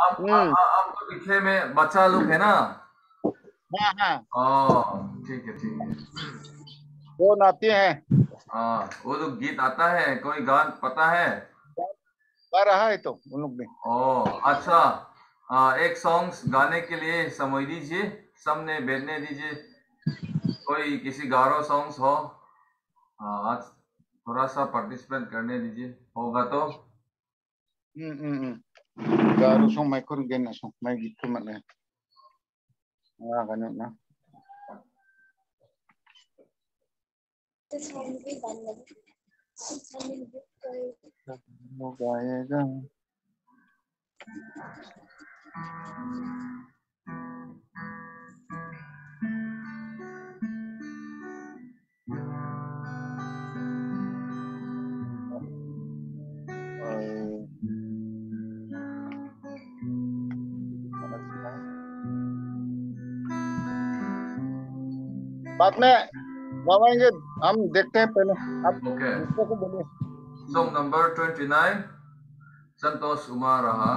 आपको पीछे में बच्चा लोग है ना? हाँ हाँ, ठीक है ठीक है। वो नाते हैं। हाँ, वो लोग गीत आता है, कोई गान पता है? गा रहा है तो उन लोग भी। अच्छा। एक सॉन्ग्स गाने के लिए समय दीजिए, सामने बैठने दीजिए। कोई किसी गारो सॉन्ग्स हो? आज थोड़ा सा पार्टिसिपेट करने दीजिए, होगा तो। गारो सं माइ खुर गेन सं माइ गीत को मत ना। वो गाएगा। बाद में गवाएंगे, हम देखते हैं पहले। आप ओके। दूसरे को बोलिए। सॉन्ग नंबर 29, संतोष उमाराहा।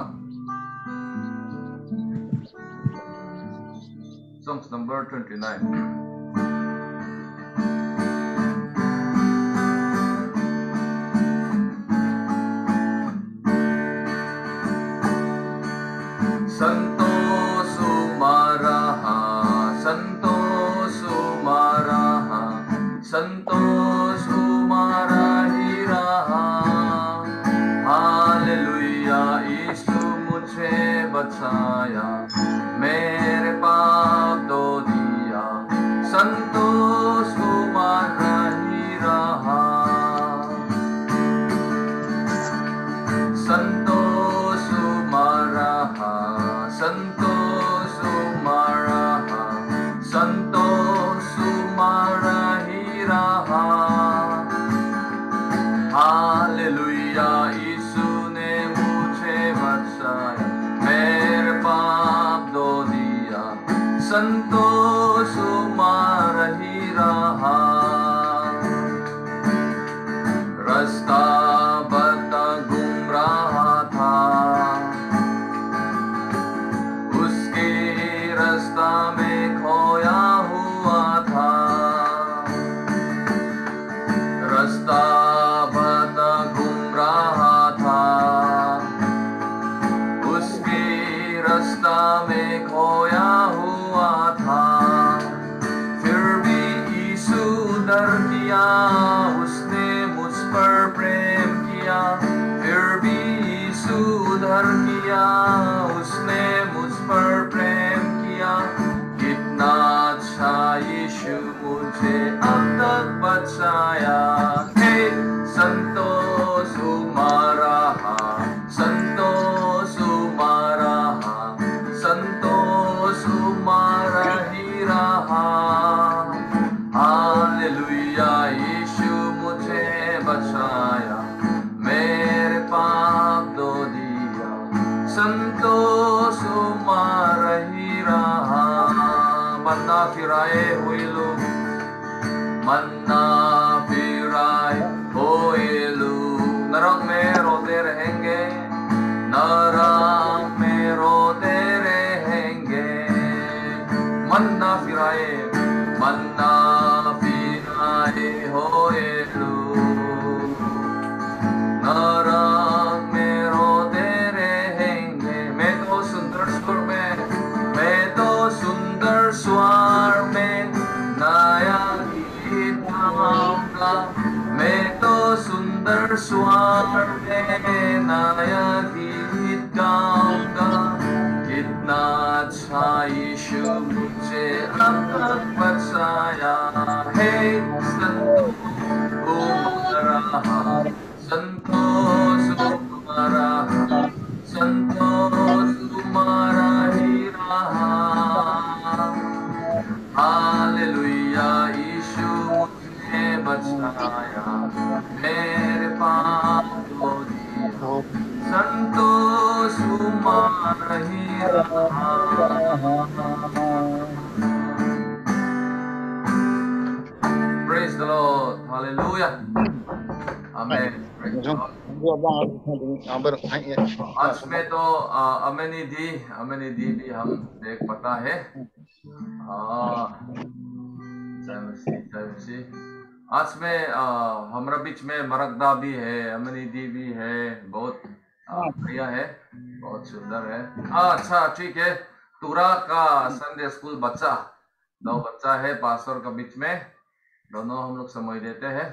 Songs number 29. Santo Sumaraha, Santo Sumaraha, Santo Sumarahiraha. Hallelujah, यीशु मुझे बचाया, मेरे पाप धो दिया, संतो सुमारहिराहा, संतो सुमाराहा, संतो सुमाराहा, संतो सुमारहिराहा. हालेलुया, यीशु ने मुझे बचाया, मेरे पाप धो दिया, संतो सुमारहिराहा. रास्ता बता गुमराह था, उसके रास्ता में खोया हुआ था. रास्ता बता गुमराह था, उसके रास्ता में खोया हुआ था. फिर भी यीशु उद्धार किया, उसने मुझ पर प्रेम किया. फिर भी यीशु उद्धार किया, उसने मुझ पर प्रेम किया. कितना अच्छा यीशु मुझे अब तक बचाया. हे संतोष उमाराहा, संतोष उमाराहा, संतोष उमारहिराहा. हालेलुया, यीशु मुझे बचाया, मेरे पाप धो दिया, संतोष उमारहिराहा. मन्ना फिराए हुए लोग, मन्ना फिराए हुए लोग नरक में रोते रहेंगे, नरक में रोते रहेंगे. मन्ना फिराए, मन्ना फिराए हुए लोग नरक में रोते रहेंगे. मैं तो सुंदर स्वर में, मैं तो सुंदर स्वर में नया गीत गाऊंगा. मैं तो सुंदर स्वर में नया गीत गाऊंगा. कितना अच्छा यीशु मुझे अब तक बचाया. हे संतोष उमाराहा, संतोष उमाराहा, संतोष उमारहिराहा. हालेलुया, यीशु मुझे बचाया, मेरे पाप धो दिया, संतोष उमारहिराहा. Praise the Lord. Hallelujah. Amen. Praise the Lord. आज में तो अमेनिधी भी हम देख पता है। आज में हमारा बीच में मरकदा भी है, अमेनिधी भी है, बहुत बढ़िया है, बहुत सुंदर है। अच्छा ठीक है। तुरा का संडे स्कूल बच्चा, 2 बच्चा है पास्टर का बीच में, दोनों हम लोग समय देते हैं।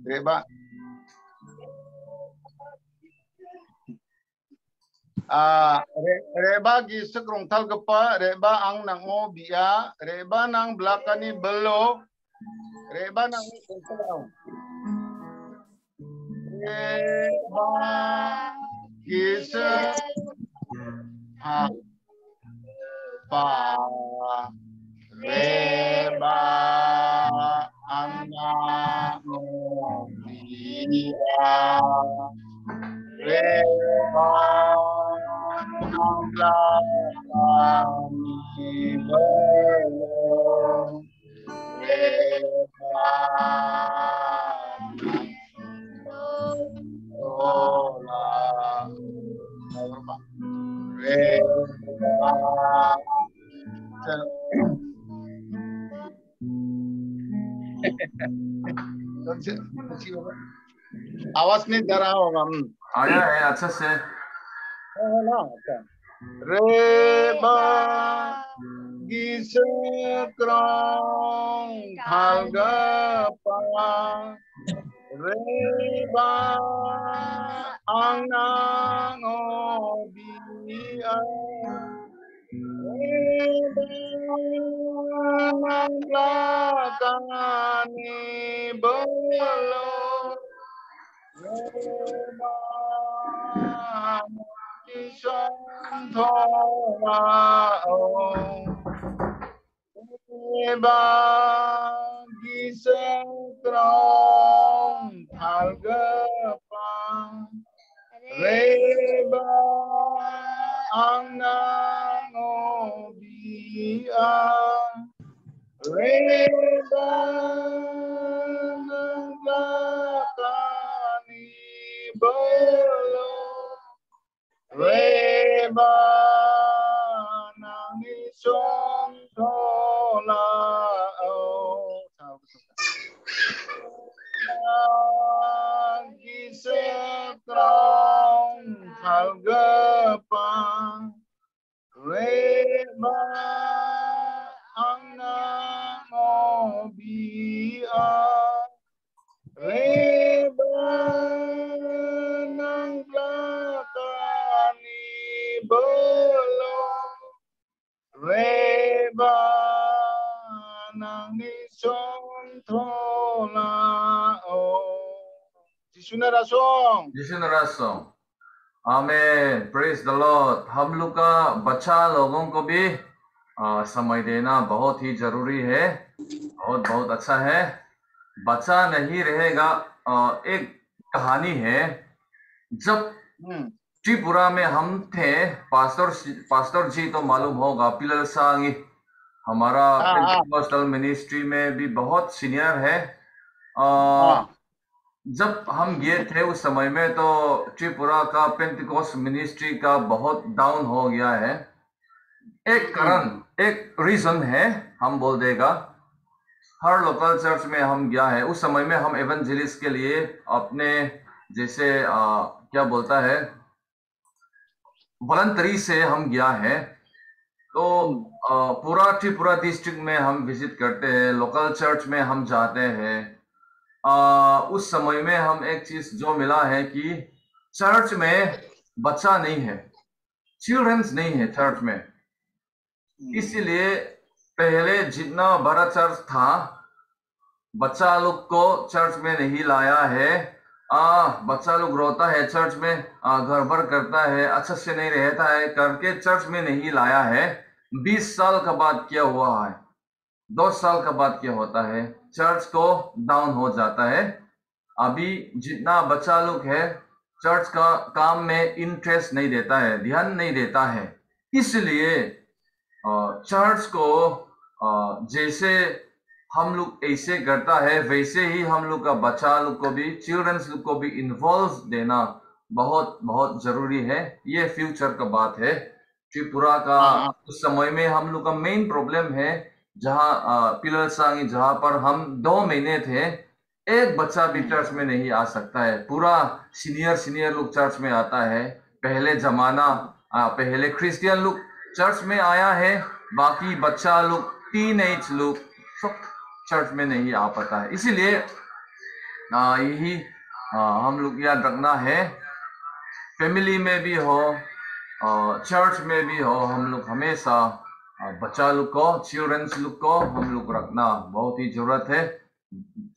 Reba gisek rongtal gepa, reba ang nango bia, reba nang belakani belo, reba nang sentral. Reba gisek pa, reba ang nango bia, reba ang belakani belo, reba आवाज नहीं जा रहा होगा। आया है अच्छा से। Reba gisekrong halgapa, reba ang nangobia, reba ang lakani belo, reba Isang tao, reba gisekrong halgapa, reba ang nangobia, reba ng lakani belo, reba ng isang tolao, gisekrong halgapa, reba ang nangobia, reba ng lakani belo, reba ng isang tolao. यीशु ने रासों, यीशु ने रासों। आमेन, praise the Lord. हम लोग का बच्चा लोगों को भी समय देना बहुत ही जरूरी है, बहुत बहुत अच्छा है। बच्चा नहीं रहेगा। एक कहानी है, जब त्रिपुरा में हम थे, पास्टर जी तो मालूम होगा, पिलल सांगी हमारा पेंटिकॉस्टल मिनिस्ट्री में भी बहुत सीनियर है। जब हम गए थे उस समय में तो त्रिपुरा का पेंटिकॉस्ट मिनिस्ट्री का बहुत डाउन हो गया है। एक कारण, एक रीजन है, हम बोल देगा। हर लोकल चर्च में हम गया है, उस समय में हम एवेंजलिस्ट के लिए अपने जैसे क्या बोलता है, वॉलंटरी से हम गया है। तो पूरा त्रिपुरा डिस्ट्रिक्ट में हम विजिट करते हैं, लोकल चर्च में हम जाते हैं। उस समय में हम एक चीज जो मिला है कि चर्च में बच्चा नहीं है, चिल्ड्रंस नहीं है चर्च में। इसीलिए पहले जितना बड़ा चर्च था, बच्चा लोग को चर्च में नहीं लाया है। बच्चा लोग रोता है चर्च में, गड़बड़ करता है, अच्छा से नहीं रहता है करके चर्च में नहीं लाया है। 20 साल का बाद क्या हुआ है, 2 साल का बाद क्या होता है, चर्च को डाउन हो जाता है। अभी जितना बच्चा लोग है चर्च का काम में इंटरेस्ट नहीं देता है, ध्यान नहीं देता है। इसलिए चर्च को जैसे हम लोग ऐसे करता है, वैसे ही हम लोग का बच्चा लोग को भी, चिल्ड्रंस लोग को भी इन्वॉल्व देना बहुत बहुत जरूरी है। ये फ्यूचर का बात है। त्रिपुरा का उस समय में हम लोग का मेन प्रॉब्लम है, जहाँ पिलरसांगी, जहाँ पर हम 2 महीने थे, एक बच्चा भी चर्च में नहीं आ सकता है। पूरा सीनियर लोग चर्च में आता है। पहले जमाना, पहले क्रिश्चियन लोग चर्च में आया है, बाकी बच्चा लोग, टीनेज लोग सब चर्च में नहीं आ पाता है। इसीलिए यही हम लोग याद रखना है, फैमिली में भी हो, चर्च में भी हो, हम लोग हमेशा बच्चा लोग को, चिल्ड्रंस लोग को हम लोग रखना बहुत ही जरूरत है।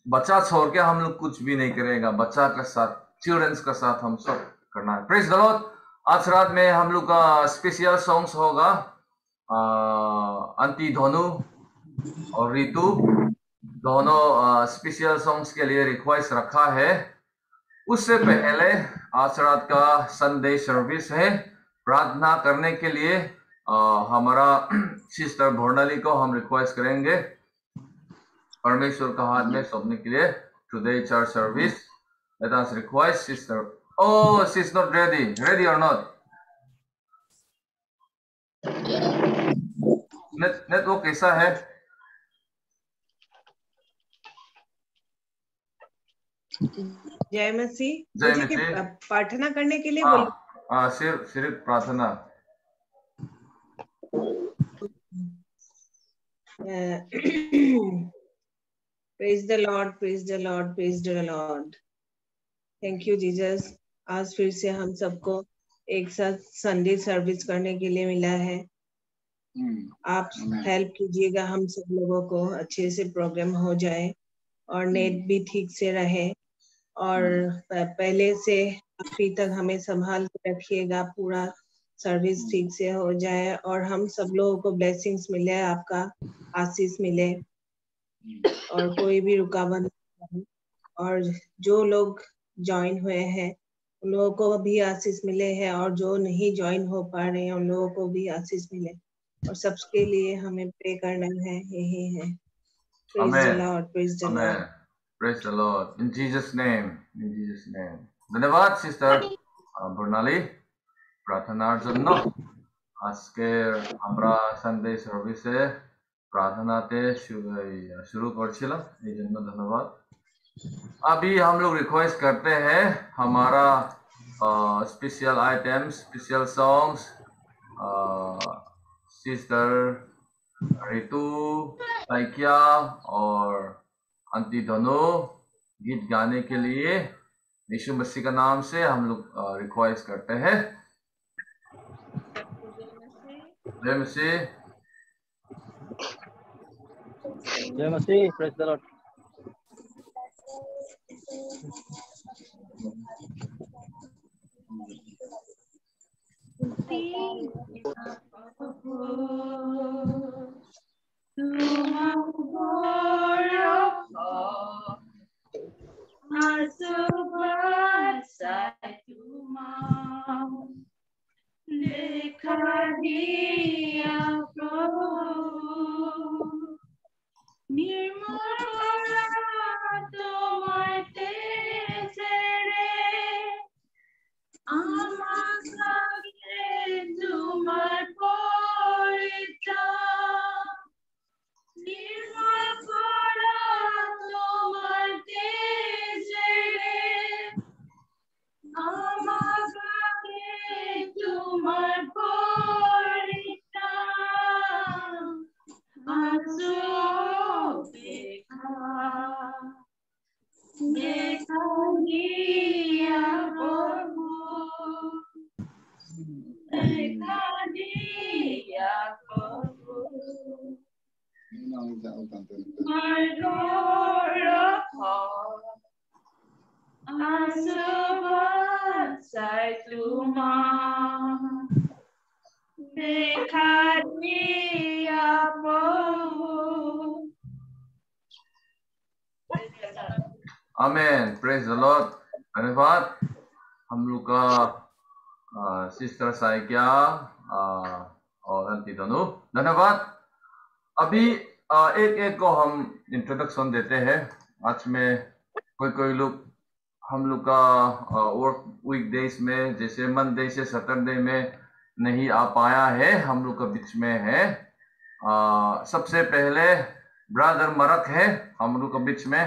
बच्चा छोड़ के हम लोग कुछ भी नहीं करेगा। बच्चा के साथ, चिल्ड्रंस के साथ हम सब करना है। Praise the Lord. आज रात में हम लोग का स्पेशल सॉन्ग्स होगा, आंटी धनु और रितु दोनों स्पेशल सॉन्ग्स के लिए रिक्वेस्ट रखा है। उससे पहले आज रात का संडे सर्विस है। प्रार्थना करने के लिए हमारा सिस्टर भोरनाली को हम रिक्वेस्ट करेंगे परमेश्वर का हाथ में सौंपने के लिए। Today church service, let us request sister. Oh, she's not ready. Ready or not? Network कैसा है? जय मसीह। जय मुझे मसीह। प्रार्थना करने के लिए बोल। सिर्फ प्रार्थना। Praise the Lord, praise the Lord, praise the Lord. Thank you Jesus. आज फिर से हम सबको एक साथ संडे सर्विस करने के लिए मिला है। आप हेल्प कीजिएगा हम सब लोगों को, अच्छे से प्रोग्राम हो जाए और नेट भी ठीक से रहे, और पहले से अभी तक हमें संभाल के रखिएगा, पूरा सर्विस ठीक से हो जाए और हम सब लोगों को ब्लेसिंग्स मिले, आपका आशीष मिले और कोई भी रुकावट नहीं। और जो लोग ज्वाइन हुए हैं उन लोगों को भी आशीष मिले हैं, और जो नहीं ज्वाइन हो पा रहे हैं उन लोगों को भी आशीष मिले, और सबके लिए हमें प्रे करना है। यही है। Praise the Lord, praise the Lord. Praise the Lord. In Jesus' name. In Jesus' name. धन्यवाद सिस्टर भोरनाली प्रार्थनार জন্য। আজকের আমরা সানডে সার্ভিসে प्रार्थनाते शुरू করছিলাম, এই জন্য ধন্যবাদ। अभी हम लोग रिक्वेस्ट करते हैं हमारा special item, special songs, sister Ritu, Saikia और आंटी धनु गीत गाने के लिए यीशु मसीह का नाम से हम लोग रिक्वेस्ट करते हैं। जय मसीह। जय मसीह। Praise the Lord. देखा दिया प्रभु निर्मल তোমার তেজেরে আমাকে তোমার পরিত্রাণ নির্মল করা তোমার তেজেরে আমাকে তোমার পরিত্রাণ আজো देखा दिया प्रभु देखा दिया प्रभु my Lord of all asubasai tuma देखा दिया प्रभु। आमेन। Praise the Lord. धन्यवाद हम लोग का सिस्टर साइकिया और आंटी धनु, धन्यवाद। अभी एक एक को हम इंट्रोडक्शन देते हैं। आज में कोई लोग हम लोग का वर्क वीक डेज में जैसे मंडे से सैटरडे में नहीं आ पाया है, हम लोग का बीच में है। सबसे पहले ब्रदर मरक है हम लोग का बीच में।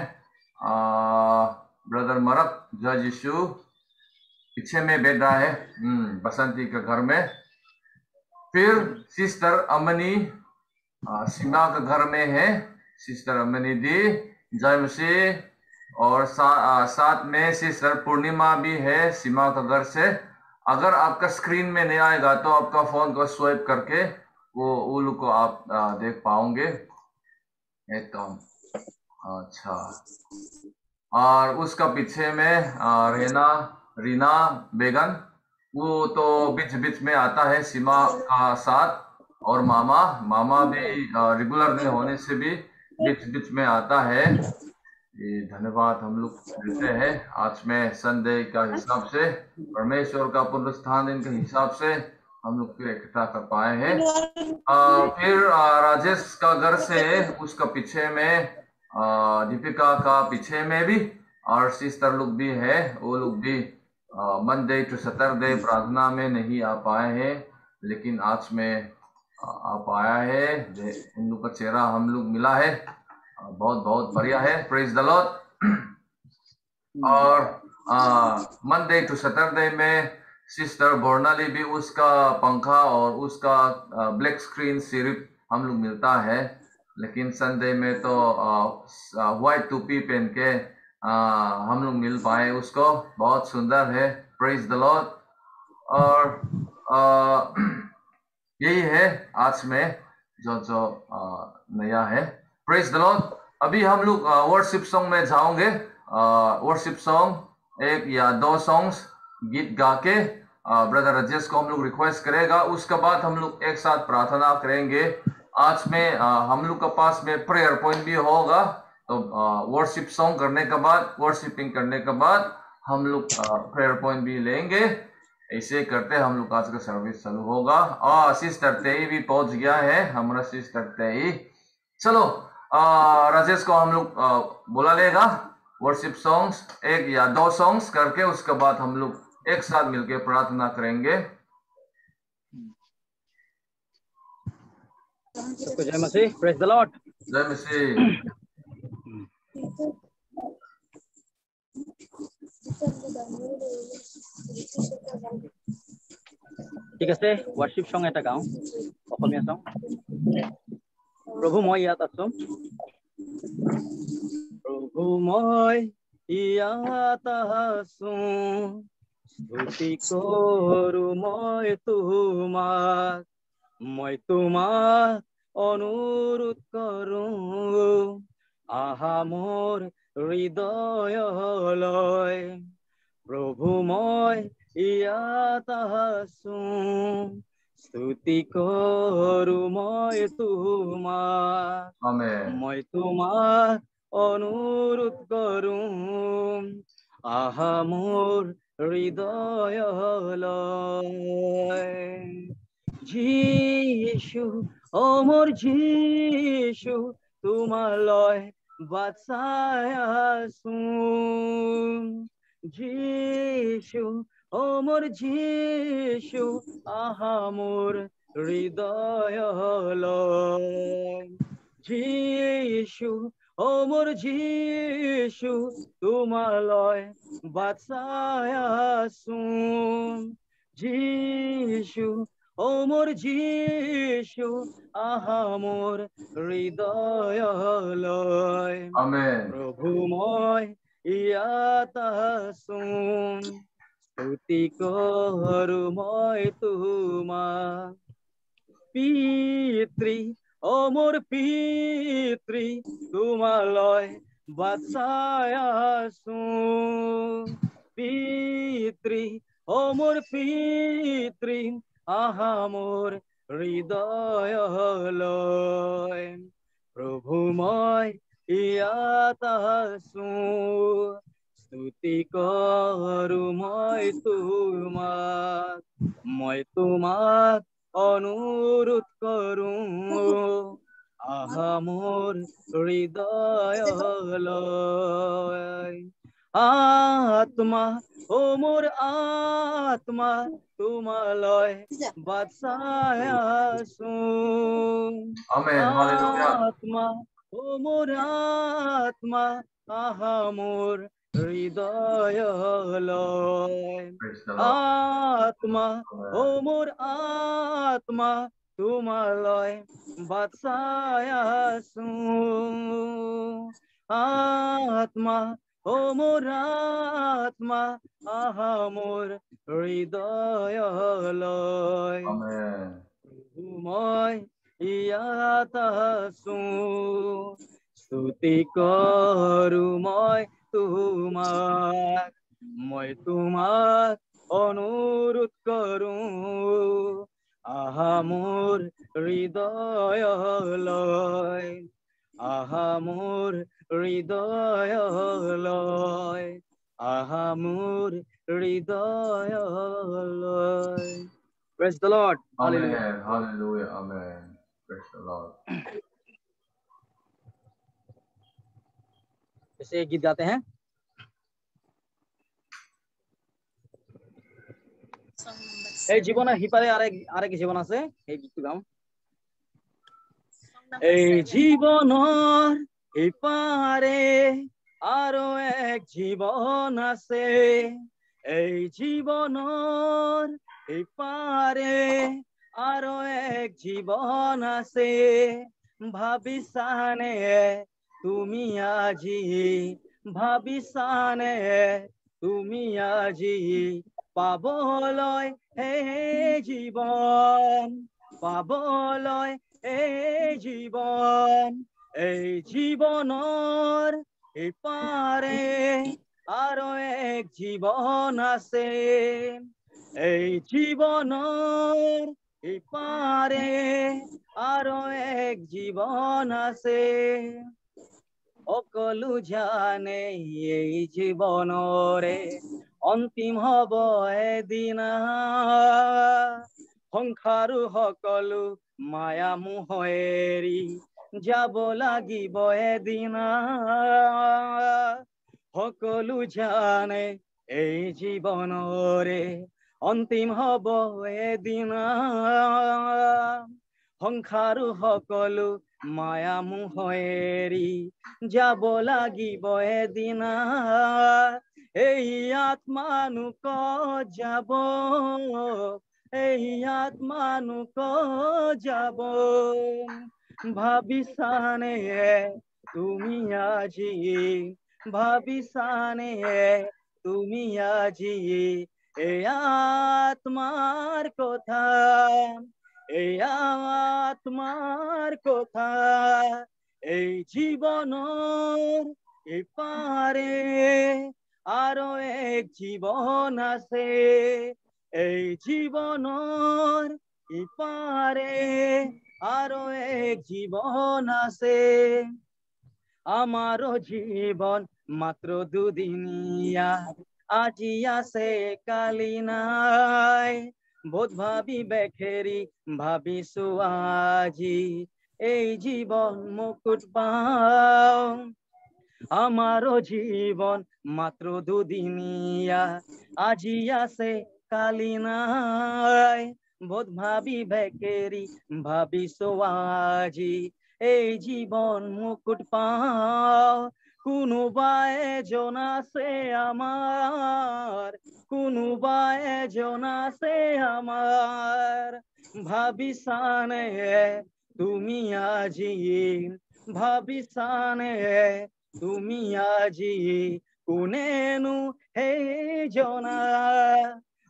ब्रदर मरक जज यीशु पीछे में बैठ रहा है बसंती के घर में। फिर सिस्टर अमनी सीमा के घर में है, सिस्टर अमनी दी जय मसीह। और साथ में सिस्टर पूर्णिमा भी है सीमा के घर से। अगर आपका स्क्रीन में नहीं आएगा तो आपका फोन को स्वाइप करके वो लोग को आप देख पाओगे एकदम। अच्छा, और उसका पीछे में रीना बेगन, वो तो बीच बीच में आता है सीमा का साथ। और मामा भी रेगुलर नहीं होने से भी बीच बीच में आता है। ये धन्यवाद हम लोग देते हैं। आज में संडे का हिसाब से, परमेश्वर का पुनरुत्थान दिन के हिसाब से हम लोग फिर इकट्ठा कर पाए हैं। फिर राजेश का घर से उसका पीछे में दीपिका का पीछे में भी और सिस्टर लोग भी है। वो लोग भी मंडे टू सैटरडे प्रार्थना में नहीं आ पाए हैं, लेकिन आज में आ पाया है। उन लोग का चेहरा हम लोग मिला है, बहुत बहुत बढ़िया है। Praise the Lord. और मंडे टू सैटरडे में सिस्टर बोर्नाली भी उसका पंखा और उसका ब्लैक स्क्रीन सिर्फ हम लोग मिलता है, लेकिन संडे में तो व्हाइट टोपी पहन के हम लोग मिल पाए उसको। बहुत सुंदर है। Praise the Lord. और यही है आज में जो नया है। Praise the Lord. अभी हम लोग वर्शिप सॉन्ग में जाओगे। वर्शिप सॉन्ग 1 या 2 सॉन्ग्स गीत गा के ब्रदर राजेश को हम लोग रिक्वेस्ट करेगा। उसके बाद हम लोग एक साथ प्रार्थना करेंगे। आज में हम लोग के पास में प्रेयर पॉइंट भी होगा, तो वर्शिप सॉन्ग करने के बाद, वर्शिपिंग करने के बाद हम लोग प्रेयर पॉइंट भी लेंगे। ऐसे करते हम लोग आज का सर्विस चालू होगा। और सिस्टर तेई भी पहुंच गया है, हमारा सिस्टर तेई। चलो राजेश को हम लोग बुला लेगा। वर्शिप सॉन्ग्स 1 या 2 सॉन्ग्स करके उसके बाद हम लोग एक साथ मिलकर प्रार्थना करेंगे। सबको जय मसीह। Praise the Lord. जय मसीह। ঠিক আছে, ওয়ার্শিপ সং এটা গাও, অসমীয়া সং। প্ৰভু মই ইয়াত আছো, প্ৰভু মই ইয়াত আছো, স্তুতি কৰো মই তোমাক অনুৰোধ কৰো, আহা মোৰ হৃদয়লৈ। প্ৰভু মই ইয়াত আছো, স্তুতি কৰো মই তোমাক, মই তোমাক অনুৰোধ কৰো, আহা মোৰ হৃদয়লৈ। যীশু, অ মোৰ যীশু, তোমালৈ বাট চাই আছো। যীশু, অ মোৰ যীশু, আহা মোৰ হৃদয়লৈ। যীশু, অ মোৰ যীশু, তোমালৈ বাট চাই আছো। যীশু, অ মোৰ যীশু, আহা মোৰ হৃদয়লৈ। প্ৰভু মই ইয়াত আছো, স্তুতি কৰো মই তোমাক। পিতৃ, অ মোৰ পিতৃ, তোমালৈ বাট চাই আছো। পিতৃ, অ মোৰ পিতৃ, আহা মোৰ হৃদয়লৈ। প্ৰভু মই ইয়াত আছো, স্তুতি কৰো মই তোমাক, মই তোমাক অনুৰোধ কৰো, আহা মোৰ হৃদয়লৈ আত্মা ও মোৰ আত্মা তোমালৈ বাট চাই আছো Amen. Hallelujah. আত্মা ও মোৰ আত্মা আহা মোৰ হৃদয়লৈ Praise the Lord. আত্মা ও মোৰ আত্মা তোমালৈ বাট চাই আছো আত্মা ও মোৰ আত্মা আহা মোৰ হৃদয়লৈ Amen. মই ইয়াত আছো স্তুতি কৰো মই তোমাক অনুৰোধ কৰো আহা মোৰ হৃদয়লৈ আহা মোৰ হৃদয়লৈ আহা মোৰ হৃদয়লৈ Praise the Lord. Hallelujah. Amen. Hallelujah. Amen. Praise the Lord. ऐसे एक गीत गाते हैं এই জীবনের হিপারে আরেক জীবন আছে এই গীতটো গাম এই জীবনৰ হিপারে আরো এক জীবন আছে এই জীবনৰ হিপারে আরো এক জীবন আছে ভাবিছানে তুমি আজি ভাবিছানে তুমি আজি পাবলৈ এই জীৱন পাবলৈ এই জীৱনৰ ইপাৰে আৰু এক জীৱন আছে এই জীৱনৰ ইপাৰে আৰু এক জীৱন আছে সকলো জানে এই জীৱনৰে অন্তিম হব এদিনা সংসাৰো সকলো মায়া মোহ এৰি যাব লাগিব এদিনা সকলো জানে এই জীৱনৰে অন্তিম হব এদিনা সংসাৰো সকলো মায়া মোহ এৰি যাব লাগিব এদিনা এই আত্মানো ক'ত যাব এই আত্মানো ক'ত যাব ভাবিছানে তুমি আজি ভাবিছানে তুমি আজি এই আত্মাৰ কথা এই আত্মাৰ কথা এই জীৱনৰ ইপাৰে আৰু এক জীৱন আছে এই জীৱনৰ ইপাৰে আৰু এক জীৱন আছে আমাৰো জীৱন মাত্ৰ দুদিনীয়া আজি আছে কালি নাই বহুত ভাবি বেখেৰি ভাবিছো আজি এই জীৱন মুকুট পাও আমাৰো জীৱন মাত্ৰ দুদিনীয়া আজি আছে কালি নাই বহুত ভাবি বেকেৰি ভাবিছো আজি এই জীৱন মুকুট পাও কোনোবা এজন আছে আমাৰ কোনোবা এজন আছে আমাৰ ভাবিছানে তুমি আজি ভাবিছানে তুমি আজি কোনেনো এই জনা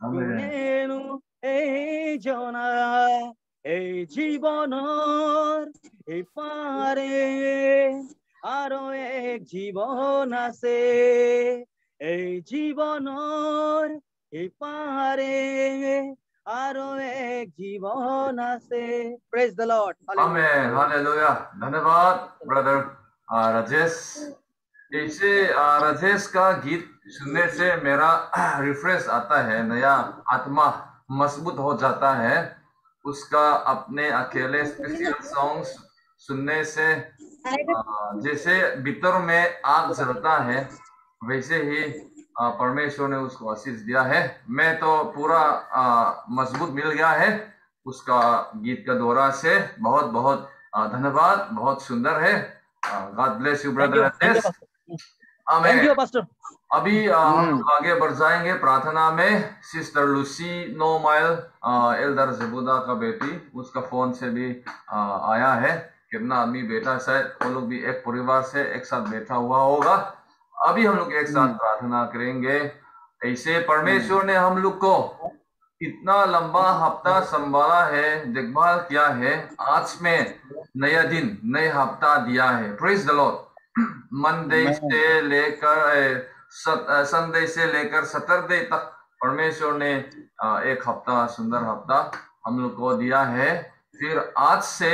কোনেনো এই জনা এই জীৱনৰ ইপাৰে আৰু এক জীৱন আছে এই জীৱনৰ ইপাৰে আৰু এক জীৱন আছে Praise the Lord. Amen. Hallelujah. धन्यवाद ब्रदर राजेश इसे राजेश का गीत सुनने से मेरा रिफ्रेश आता है नया आत्मा मजबूत हो जाता है उसका अपने अकेले स्पेशल सॉन्ग्स सुनने से जैसे भीतर में आग जलता है वैसे ही परमेश्वर ने उसको आशीष दिया है। मैं तो पूरा मजबूत मिल गया है उसका गीत का द्वारा से। बहुत बहुत धन्यवाद, बहुत सुंदर है। God bless you brother. Thank you pastor. अभी हम आगे बढ़ जाएंगे प्रार्थना में। सिस्टर लूसी नोमाइल एल्डर जबूदा का बेटी, उसका फोन से भी आया है। कितना आदमी बेटा, शायद वो लोग भी एक परिवार से एक साथ बैठा हुआ होगा। अभी हम लोग एक साथ प्रार्थना करेंगे। ऐसे परमेश्वर ने हम लोग को इतना लंबा हफ्ता संभाला है, देखभाल किया है। आज में नया दिन, नया हफ्ता दिया है। Praise the Lord. मंडे से लेकर संडे से लेकर सैटरडे तक परमेश्वर ने एक हफ्ता, सुंदर हफ्ता हम लोग को दिया है। फिर आज से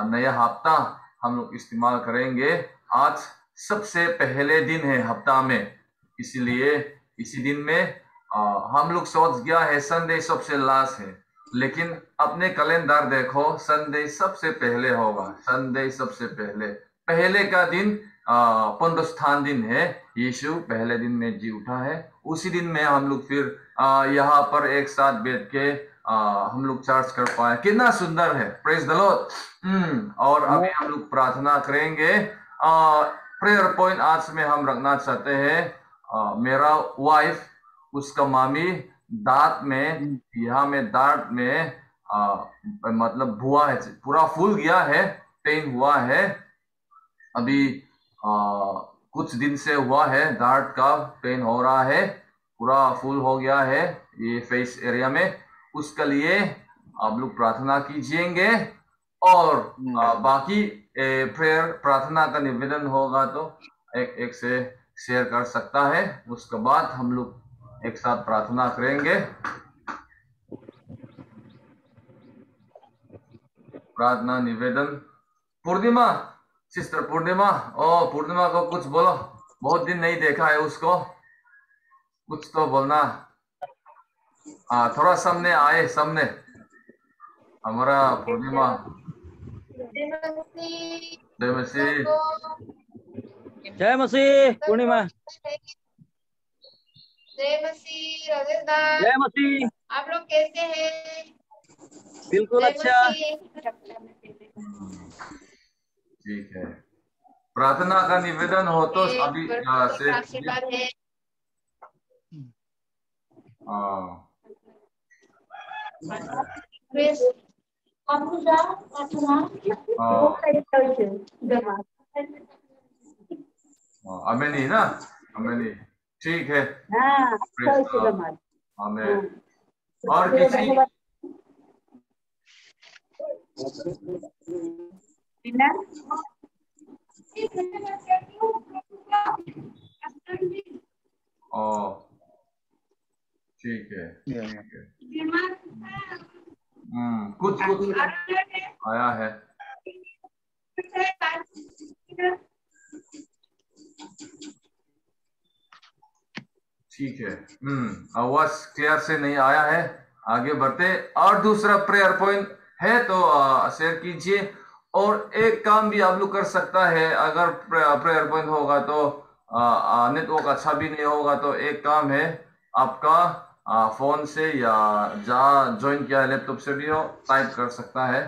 नया हफ्ता हम लोग इस्तेमाल करेंगे। आज सबसे पहले दिन है हफ्ता में, इसीलिए इसी दिन में हम लोग सोच गया है संडे सबसे लास्ट है, लेकिन अपने कैलेंडर देखो, संडे सबसे पहले होगा। संडे सबसे पहले का दिन पुनरुत्थान दिन है। यीशु पहले दिन में जी उठा है। उसी दिन में हम लोग फिर यहाँ पर एक साथ बैठ के हम लोग चर्च कर पाए। कितना सुंदर है। Praise the Lord. और अभी हम लोग प्रार्थना करेंगे। प्रेयर पॉइंट आज में हम रखना चाहते हैं। मेरा वाइफ, उसका मामी दांत में, यहाँ में दांत में मतलब भुआ है, पूरा फूल गया है, पेन हुआ है। अभी कुछ दिन से हुआ है, दांत का पेन हो रहा है, पूरा फूल हो गया है ये फेस एरिया में। उसके लिए आप लोग प्रार्थना कीजिएंगे। और बाकी प्रेयर प्रार्थना का निवेदन होगा तो एक से शेयर कर सकता है। उसके बाद हम लोग एक साथ प्रार्थना करेंगे। प्रार्थना निवेदन। पूर्णिमा, सिस्टर पूर्णिमा, पूर्णिमा को कुछ बोलो, बहुत दिन नहीं देखा है उसको, कुछ तो बोलना। थोड़ा सामने आए, सामने हमारा पूर्णिमा। जय मसीह। जय मसीह पूर्णिमा। जय मसीह राजेश। जय मसीह। आप लोग कैसे हैं? बिल्कुल अच्छा। ठीक है। प्रार्थना का निवेदन हो तो अभी आशीर्वाद है। अमेनी ना, अमेनी, ठीक है। हमें और किसी ठीक है, ठीक है। कुछ आया है। ठीक है। आवाज क्लियर से नहीं आया है, आगे बढ़ते। और दूसरा प्रेयर पॉइंट है तो शेयर कीजिए। और एक काम भी आप लोग कर सकता है, अगर प्रेयर पॉइंट होगा तो नेटवर्क अच्छा भी नहीं होगा तो एक काम है, आपका फोन से या जहाँ ज्वाइन किया है लैपटॉप से भी हो, टाइप कर सकता है।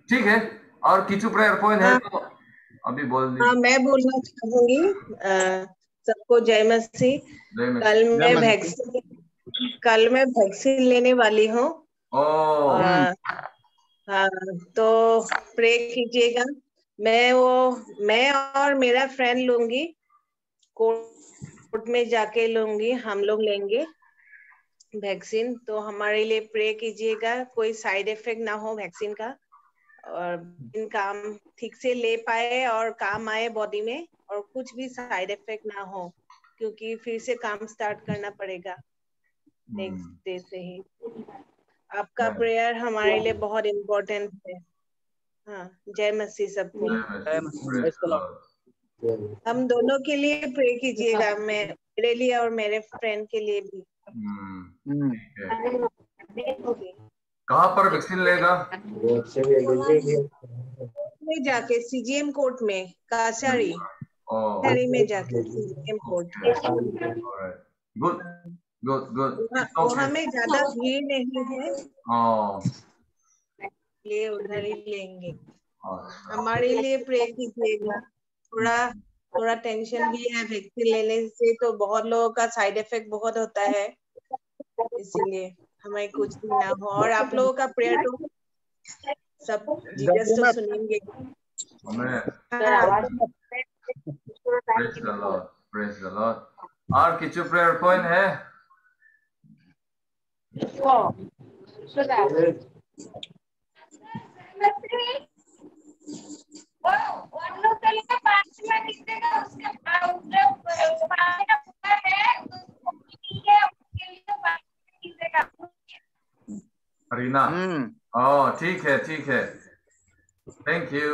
ठीक है। और किचू प्रेयर पॉइंट है तो अभी बोल दीजिए। हाँ, मैं बोलना चाहूंगी सबको जय मसीह। कल मैं वैक्सीन लेने वाली हूँ। हाँ, तो प्रे कीजिएगा। मैं और मेरा फ्रेंड लूंगी, कोर्ट में जाके लूंगी, हम लोग लेंगे वैक्सीन। तो हमारे लिए प्रे कीजिएगा, कोई साइड इफेक्ट ना हो वैक्सीन का, और काम ठीक से ले पाए और काम आए बॉडी में, और कुछ भी साइड इफेक्ट ना हो, क्योंकि फिर से काम स्टार्ट करना पड़ेगा नेक्स्ट डे से ही। आपका प्रेयर हमारे लिए बहुत इम्पोर्टेंट है। हाँ, जय मसीह सबको। हम दोनों के लिए प्रे कीजिएगा, मेरे लिए और मेरे फ्रेंड के लिए भी। कहाँ पर वैक्सीन लेगा? में जाके CGM कोर्ट में कासारी Oh, में जाके CGM court alright. Good, good, good. It's वहाँ okay. में ज्यादा भीड़ नहीं है, Oh, लिए उधर ही लेंगे। अच्छा। हमारे लिए प्रे कीजिएगा। थोड़ा टेंशन भी है, वैक्सीन लेने से तो बहुत लोगों का साइड इफेक्ट बहुत होता है, इसीलिए हमें कुछ भी ना हो। और आप लोगों का प्रेयर तो सब जीसस तो सुनेंगे। Amen. हाँ, Praise the Lord. Praise the Lord. और किसी prayer point है? रीना। Oh, ठीक है, ठीक है। Thank you.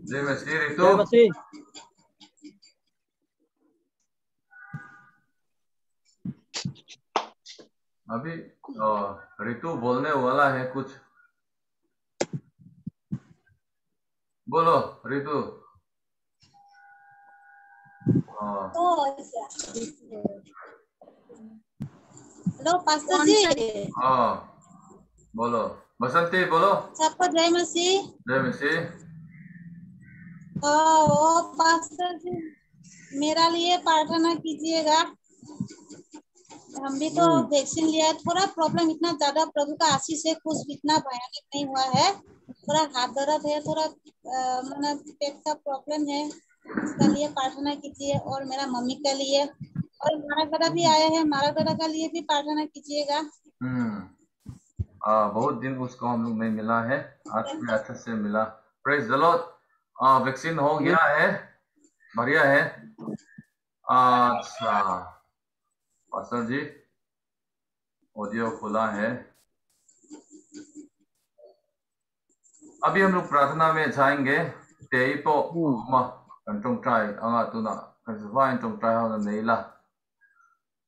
जय मसीह ऋतु। जय मसीह। अभी ऋतु बोलने वाला है कुछ। बोलो ऋतु। हेलो पास्टर जी। हाँ, बोलो। बसंती बोलो। सबको जय मसीह। जय मसीह। ओ पास्टर जी, मेरा लिए प्रार्थना कीजिएगा। हम भी तो वैक्सीन लिया, थोड़ा प्रॉब्लम इतना ज्यादा प्रभु का आशीष से कुछ इतना भयानक नहीं हुआ है। थोड़ा हाथ दर्द है, थोड़ा मतलब पेट का प्रॉब्लम है, उसका लिए प्रार्थना कीजिए। और मेरा मम्मी के लिए, और मारा गड़ा भी आया है, मारा गड़ा का लिए भी प्रार्थना कीजिएगा। बहुत दिन उसको हम लोग नहीं मिला है, आज में अच्छे से मिला। Praise the Lord. वैक्सीन हो गया है, बढ़िया है। अच्छा पास्टर जी, ऑडियो खुला है। अभी हम लोग प्रार्थना में जाएंगे।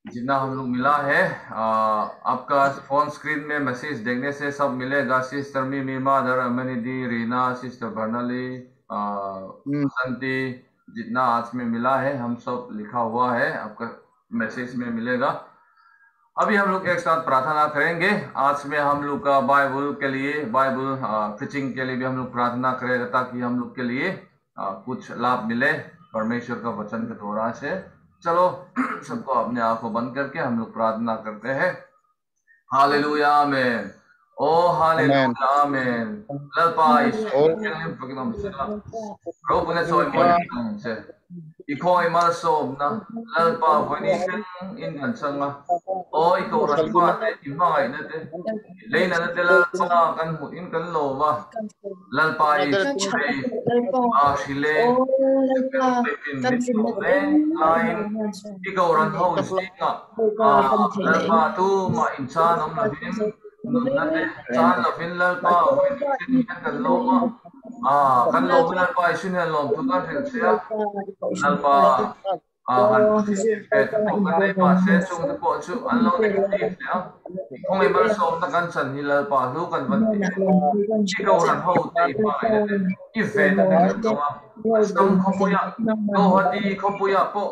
जितना हम लोग मिला है, आपका फोन स्क्रीन में मैसेज देखने से सब मिलेगा। सिस्टर मीमा, दर अमनिदी, रीना, सिस्टर बर्नली, बसंती, जितना आज में मिला है हम सब लिखा हुआ है, आपका मैसेज में मिलेगा। अभी हम लोग एक साथ प्रार्थना करेंगे। आज में हम लोग का बाइबल के लिए, बाइबल प्रीचिंग के लिए भी हम लोग प्रार्थना करेंगे, ताकि हम लोग के लिए कुछ लाभ मिले परमेश्वर का वचन के द्वारा से। चलो सबको अपने आंखों बंद करके हम लोग प्रार्थना करते हैं। Hallelujah amen. ओ hallelujah amen. Ikoi malasom na lalpa vani kan in kan sanga oi ko raspa te imai na te leina na te lalpa kan hu in kan lo wa lalpa I shile kan le line ikaw ran ho singa lalpa tu ma insan om na bim na te san la fin lalpa vani kan lo wa kan lo lalpa isin lo tu kan rin sia lalpa han pet ko kan dai pa se chung te po chu an lo negative ya kong ai mal som na kan san hi lalpa lu kan van ti ko ran ho te pa i ve na te no stom ko po ya no hati ko po ya po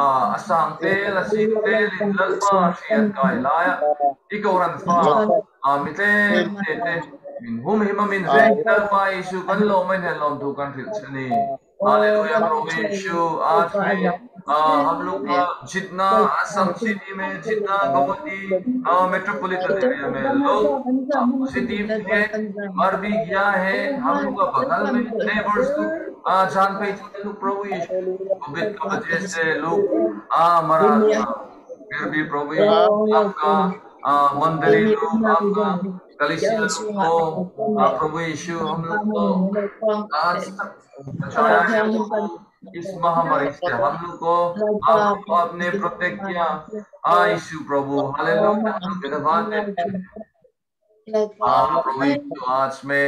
asang te la si te lin lalpa sian kai la ya i ko ran fa mi te te min hum hi ma min ve lalpa isu kan lo men helom tu kan thil chani hallelujah प्रभु यीशु। आज में हम लोग का जितना Assam city में, जितना गवती मेट्रोपॉलिटन एरिया में लोग सिटी में मर भी गया है, हम लोग का बगल में नेबर्स जान पहचान लोग प्रभु यीशु कोविड की वजह से लोग मरा, फिर भी प्रभु यीशु आपका मंदिर लोग, आपका कलीसिया को प्रभु यीशु हम लोग को आज तक बचाया है। इस महामारी से हम लोग को आपने प्रोटेक्ट किया यीशु प्रभु। हालेलुया धन्यवाद प्रभु यीशु। आज में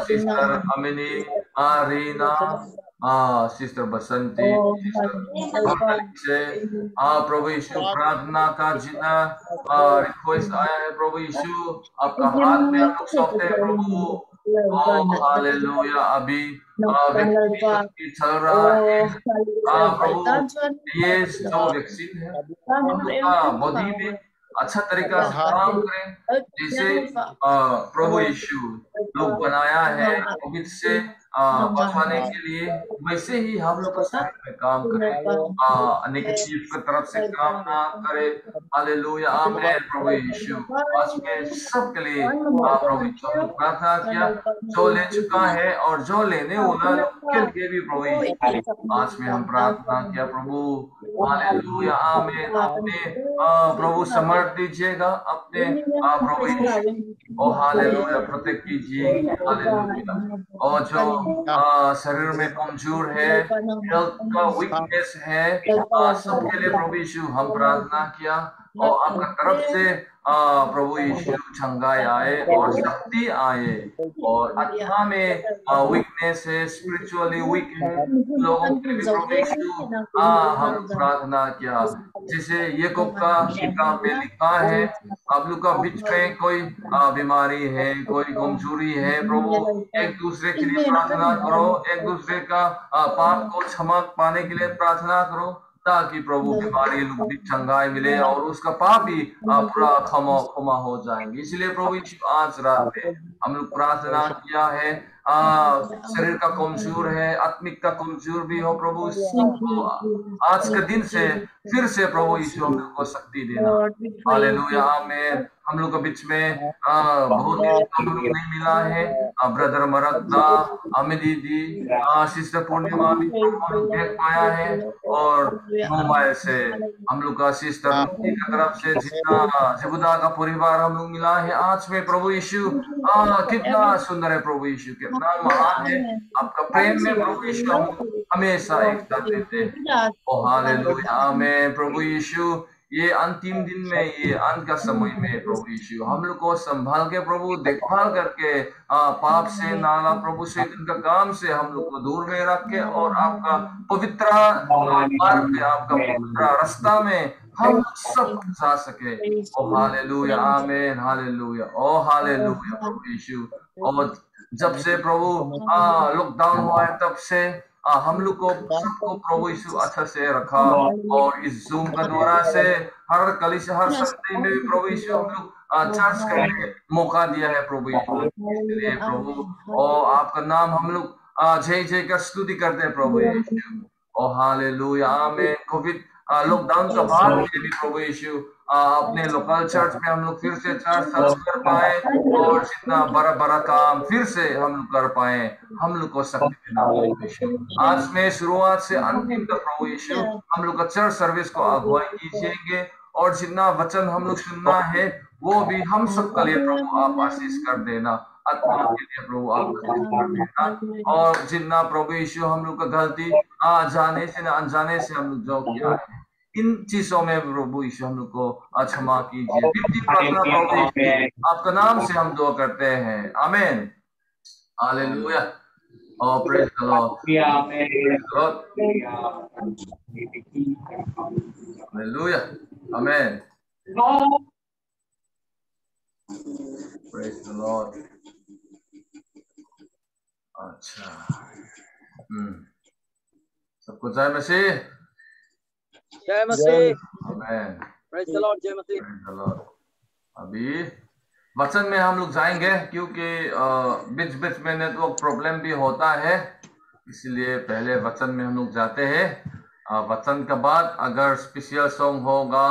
सिस्टर अमिनी, रीना, सिस्टर बसंती, सिस्टर मोनालिक से प्रभु यीशु प्रार्थना का जितना रिक्वेस्ट आया है प्रभु यीशु आपका हाथ में हम लोग सौंपते हैं प्रभु। हालेलुया। अभी वैक्सीन चल रहा है प्रभु, ये जो वैक्सीन है हम लोग का बॉडी में अच्छा तरीका से काम करें, जैसे प्रभु यीशु लोग बनाया है कोविड से बचाने के लिए, वैसे ही हम लोग का शरीर में काम करें, नेगेटिव की तरफ से काम ना करे। हालेलुया आमीन। प्रभु यीशु आज में सबके लिए प्रभु यीशु प्रार्थना किया, जो ले चुका है और जो लेने वाला लोग के लिए भी प्रभु यीशु आज में हम प्रार्थना किया प्रभु। हालेलुया आमीन। अपने प्रभु समर्थ दीजिएगा अपने प्रभु यीशु। ओ हालेलुया प्रोटेक्ट कीजिए। हालेलुया। और जो शरीर में कमजोर है, हेल्थ का वीकनेस है, सबके लिए प्रभु यीशु हम प्रार्थना किया और आपका तरफ से प्रभु यीशु चंगाई आए और शक्ति आए, और आत्मा में वीकनेस है, स्पिरिचुअली वीक है लोगों के लिए प्रभु यीशु हम प्रार्थना किया। जैसे याकूब का किताब में लिखा है, आप लोग का बीच में कोई बीमारी है, कोई कमजोरी है, प्रभु एक दूसरे के लिए प्रार्थना करो, एक दूसरे का पाप को क्षमा पाने के लिए प्रार्थना करो, ताकि प्रभु बीमारी लोग भी चंगाई मिले और उसका पाप भी पूरा क्षमा हो जाएंगे। इसलिए प्रभु यीशु आज रात में हम लोग प्रार्थना किया है, शरीर का कमजोर है, आत्मिक का कमजोर भी हो प्रभु, सबको आज के दिन से फिर से प्रभु यीशु हम लोग को शक्ति देना। हालेलुया आमीन। हम लोग के बीच में बहुत हम लोग नहीं मिला है, ब्रदर मरदना, अमिदी दी, सिस्टर पूर्णिमा भी देख पाया है, और मुंबई से हम लोग का सिस्टर की तरफ से जितना जबुदा का परिवार हम लोग मिला है आज में प्रभु यीशु कितना सुंदर है प्रभु यीशु, कितना महान है आपका प्रेम में प्रभु यीशु हम हमेशा एक साथ देते हैं। ओ हालेलुया आमीन। प्रभु यीशु ये अंतिम दिन में, ये अंत का समय में प्रभु यीशु हम लोग को संभाल के प्रभु देखभाल करके पाप से नाला प्रभु से इनका काम से हम लोग को दूर में रख के और आपका पवित्र मार्ग में, आपका पवित्र रास्ता में हम सब जा सके। ओ हालेलुया आमीन। हालेलुया। ओ हालेलुया प्रभु यीशु। और जब से प्रभु लॉकडाउन हुआ है तब से हम लोग को सबको प्रभु यीशु अच्छा से रखा, और इस जूम का द्वारा से हर कलीसिया हर संडे में भी प्रभु यीशु हम लोग चर्च करने मौका दिया है प्रभु यीशु। इसलिए प्रभु और आपका नाम हम लोग जय जय कर स्तुति करते हैं प्रभु यीशु। ओ हालेलुया आमीन। कोविड लॉकडाउन का बाद में भी प्रभु यीशु अपने लोकल चर्च में हम लोग फिर से चर्च सर्च कर पाए, और जितना बड़ा बड़ा काम फिर से हम लोग कर पाए, हम लोग को शक्ति देना प्रभु यीशु। आज में शुरुआत से अंतिम तक प्रभु यीशु हम लोग का चर्च सर्विस को अगुवाई कीजिएंगे, और जितना वचन हम लोग सुनना है वो भी हम सबके लिए प्रभु आप आशीष कर देना, आत्मा के लिए प्रभु आप कर देना। और जितना प्रभु यीशु हम लोग का गलती जाने से न अनजाने से हम लोग जो किया है, इन चीजों में प्रभु यीशु हम लोग को क्षमा कीजिए। प्रार्थना प्रभु यीशु आपका नाम से हम दुआ करते हैं, आमीन। Hallelujah. Oh, praise the Lord. Praise the Lord. Hallelujah. Amen. Praise the Lord. अच्छा, सबको जय मसीह। जय मसीह। आमेन। Praise the Lord. जय मसीह। Praise the Lord. अभी वचन में हम लोग जाएंगे, क्योंकि बीच बीच में नेटवर्क प्रॉब्लम भी होता है, इसलिए पहले वचन में हम लोग जाते हैं। वचन के बाद अगर स्पेशल सॉन्ग होगा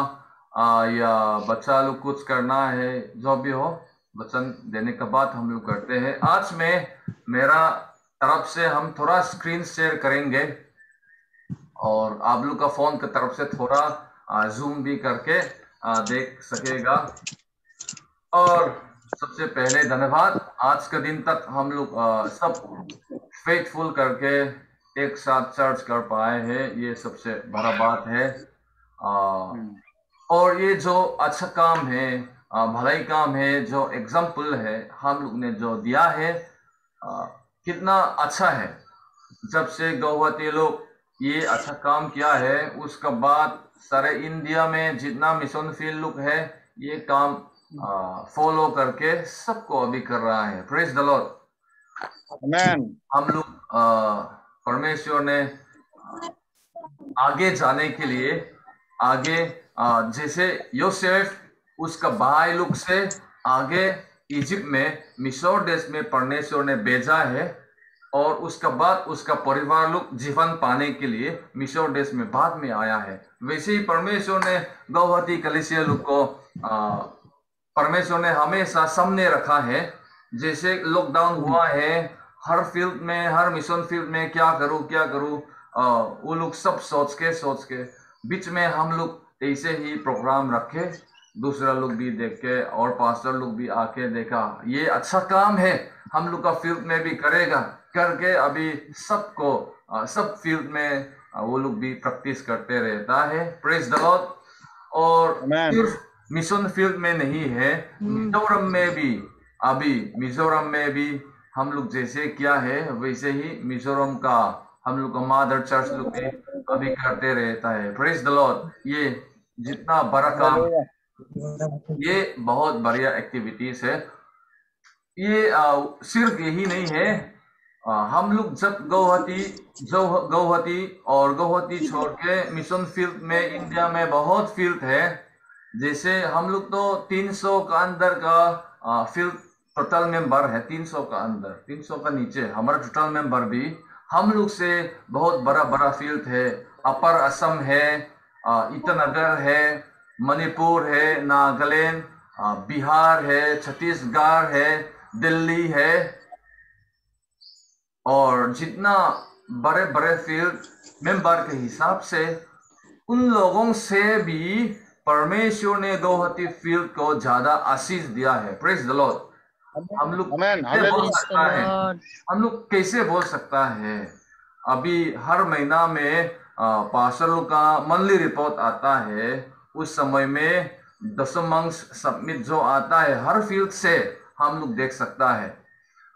या बच्चा लोग कुछ करना है, जो भी हो, वचन देने के बाद हम लोग करते हैं। आज में मेरा तरफ से हम थोड़ा स्क्रीन शेयर करेंगे, और आप लोग का फोन की तरफ से थोड़ा जूम भी करके देख सकेगा। और सबसे पहले धन्यवाद, आज के दिन तक हम लोग सब फेथफुल करके एक साथ चर्च कर पाए हैं, ये सबसे बड़ा बात है। और ये जो अच्छा काम है, भलाई काम है, जो एग्जाम्पल है हम लोग ने जो दिया है, कितना अच्छा है। जब से गौहती लोग ये अच्छा काम किया है, उसके बाद सारे इंडिया में जितना मिशन फील्ड लोग है ये काम फॉलो करके सबको अभी कर रहा है। Praise the Lord. Amen. हम लोग परमेश्वर ने आगे जाने के लिए आगे जैसे योसेफ उसका भाई लोग से आगे इजिप्ट में मिस्र देश में परमेश्वर ने भेजा है, और उसका बाद उसका परिवार लोग जीवन पाने के लिए मिस्र देश में बाद में आया है। वैसे ही परमेश्वर ने गौहती कलीसिया लोग को परमेश्वर ने हमेशा सामने रखा है। जैसे लॉकडाउन हुआ है, हर फील्ड में, हर मिशन फील्ड में क्या करूं वो लोग सब सोच के बीच में हम लोग ऐसे ही प्रोग्राम रखे, दूसरा लोग भी देख के और पास्टर लोग भी आके देखा ये अच्छा काम है, हम लोग का फील्ड में भी करेगा करके अभी सबको सब फील्ड में वो लोग भी प्रैक्टिस करते रहता है। Praise the Lord. और Amen. सिर्फ मिशन फील्ड में नहीं है, मिजोरम में भी, अभी मिजोरम में भी हम लोग जैसे किया है वैसे ही मिजोरम का हम लोग का मदर चर्च लोग भी अभी करते रहता है। Praise the Lord. ये जितना बड़ा काम, ये बहुत बढ़िया एक्टिविटीज है। ये सिर्फ यही नहीं है, हम लोग जब गौहती और गौहती छोड़ के मिशन फील्ड में इंडिया में बहुत फील्ड है। जैसे हम लोग तो 300 का अंदर का फील्ड टोटल मेंबर है, 300 का अंदर, 300 का नीचे हमारा टोटल मेंबर भी हम लोग से बहुत बड़ा फील्ड है। अपर असम है, ईटानगर है, मणिपुर है, नागालैंड, बिहार है, छत्तीसगढ़ है, दिल्ली है, और जितना बड़े फील्ड मेंबर के हिसाब से उन लोगों से भी परमेश्वर ने गौहती फील्ड को ज्यादा आशीष दिया है। Praise the Lord. हम लोग Amen. कैसे बोल Hallelujah. सकता है, हम लोग कैसे बोल सकता है, अभी हर महीना में पास्टर लोग का मंथली रिपोर्ट आता है, उस समय में दशमांश सबमिट जो आता है हर फील्ड से हम लोग देख सकता है।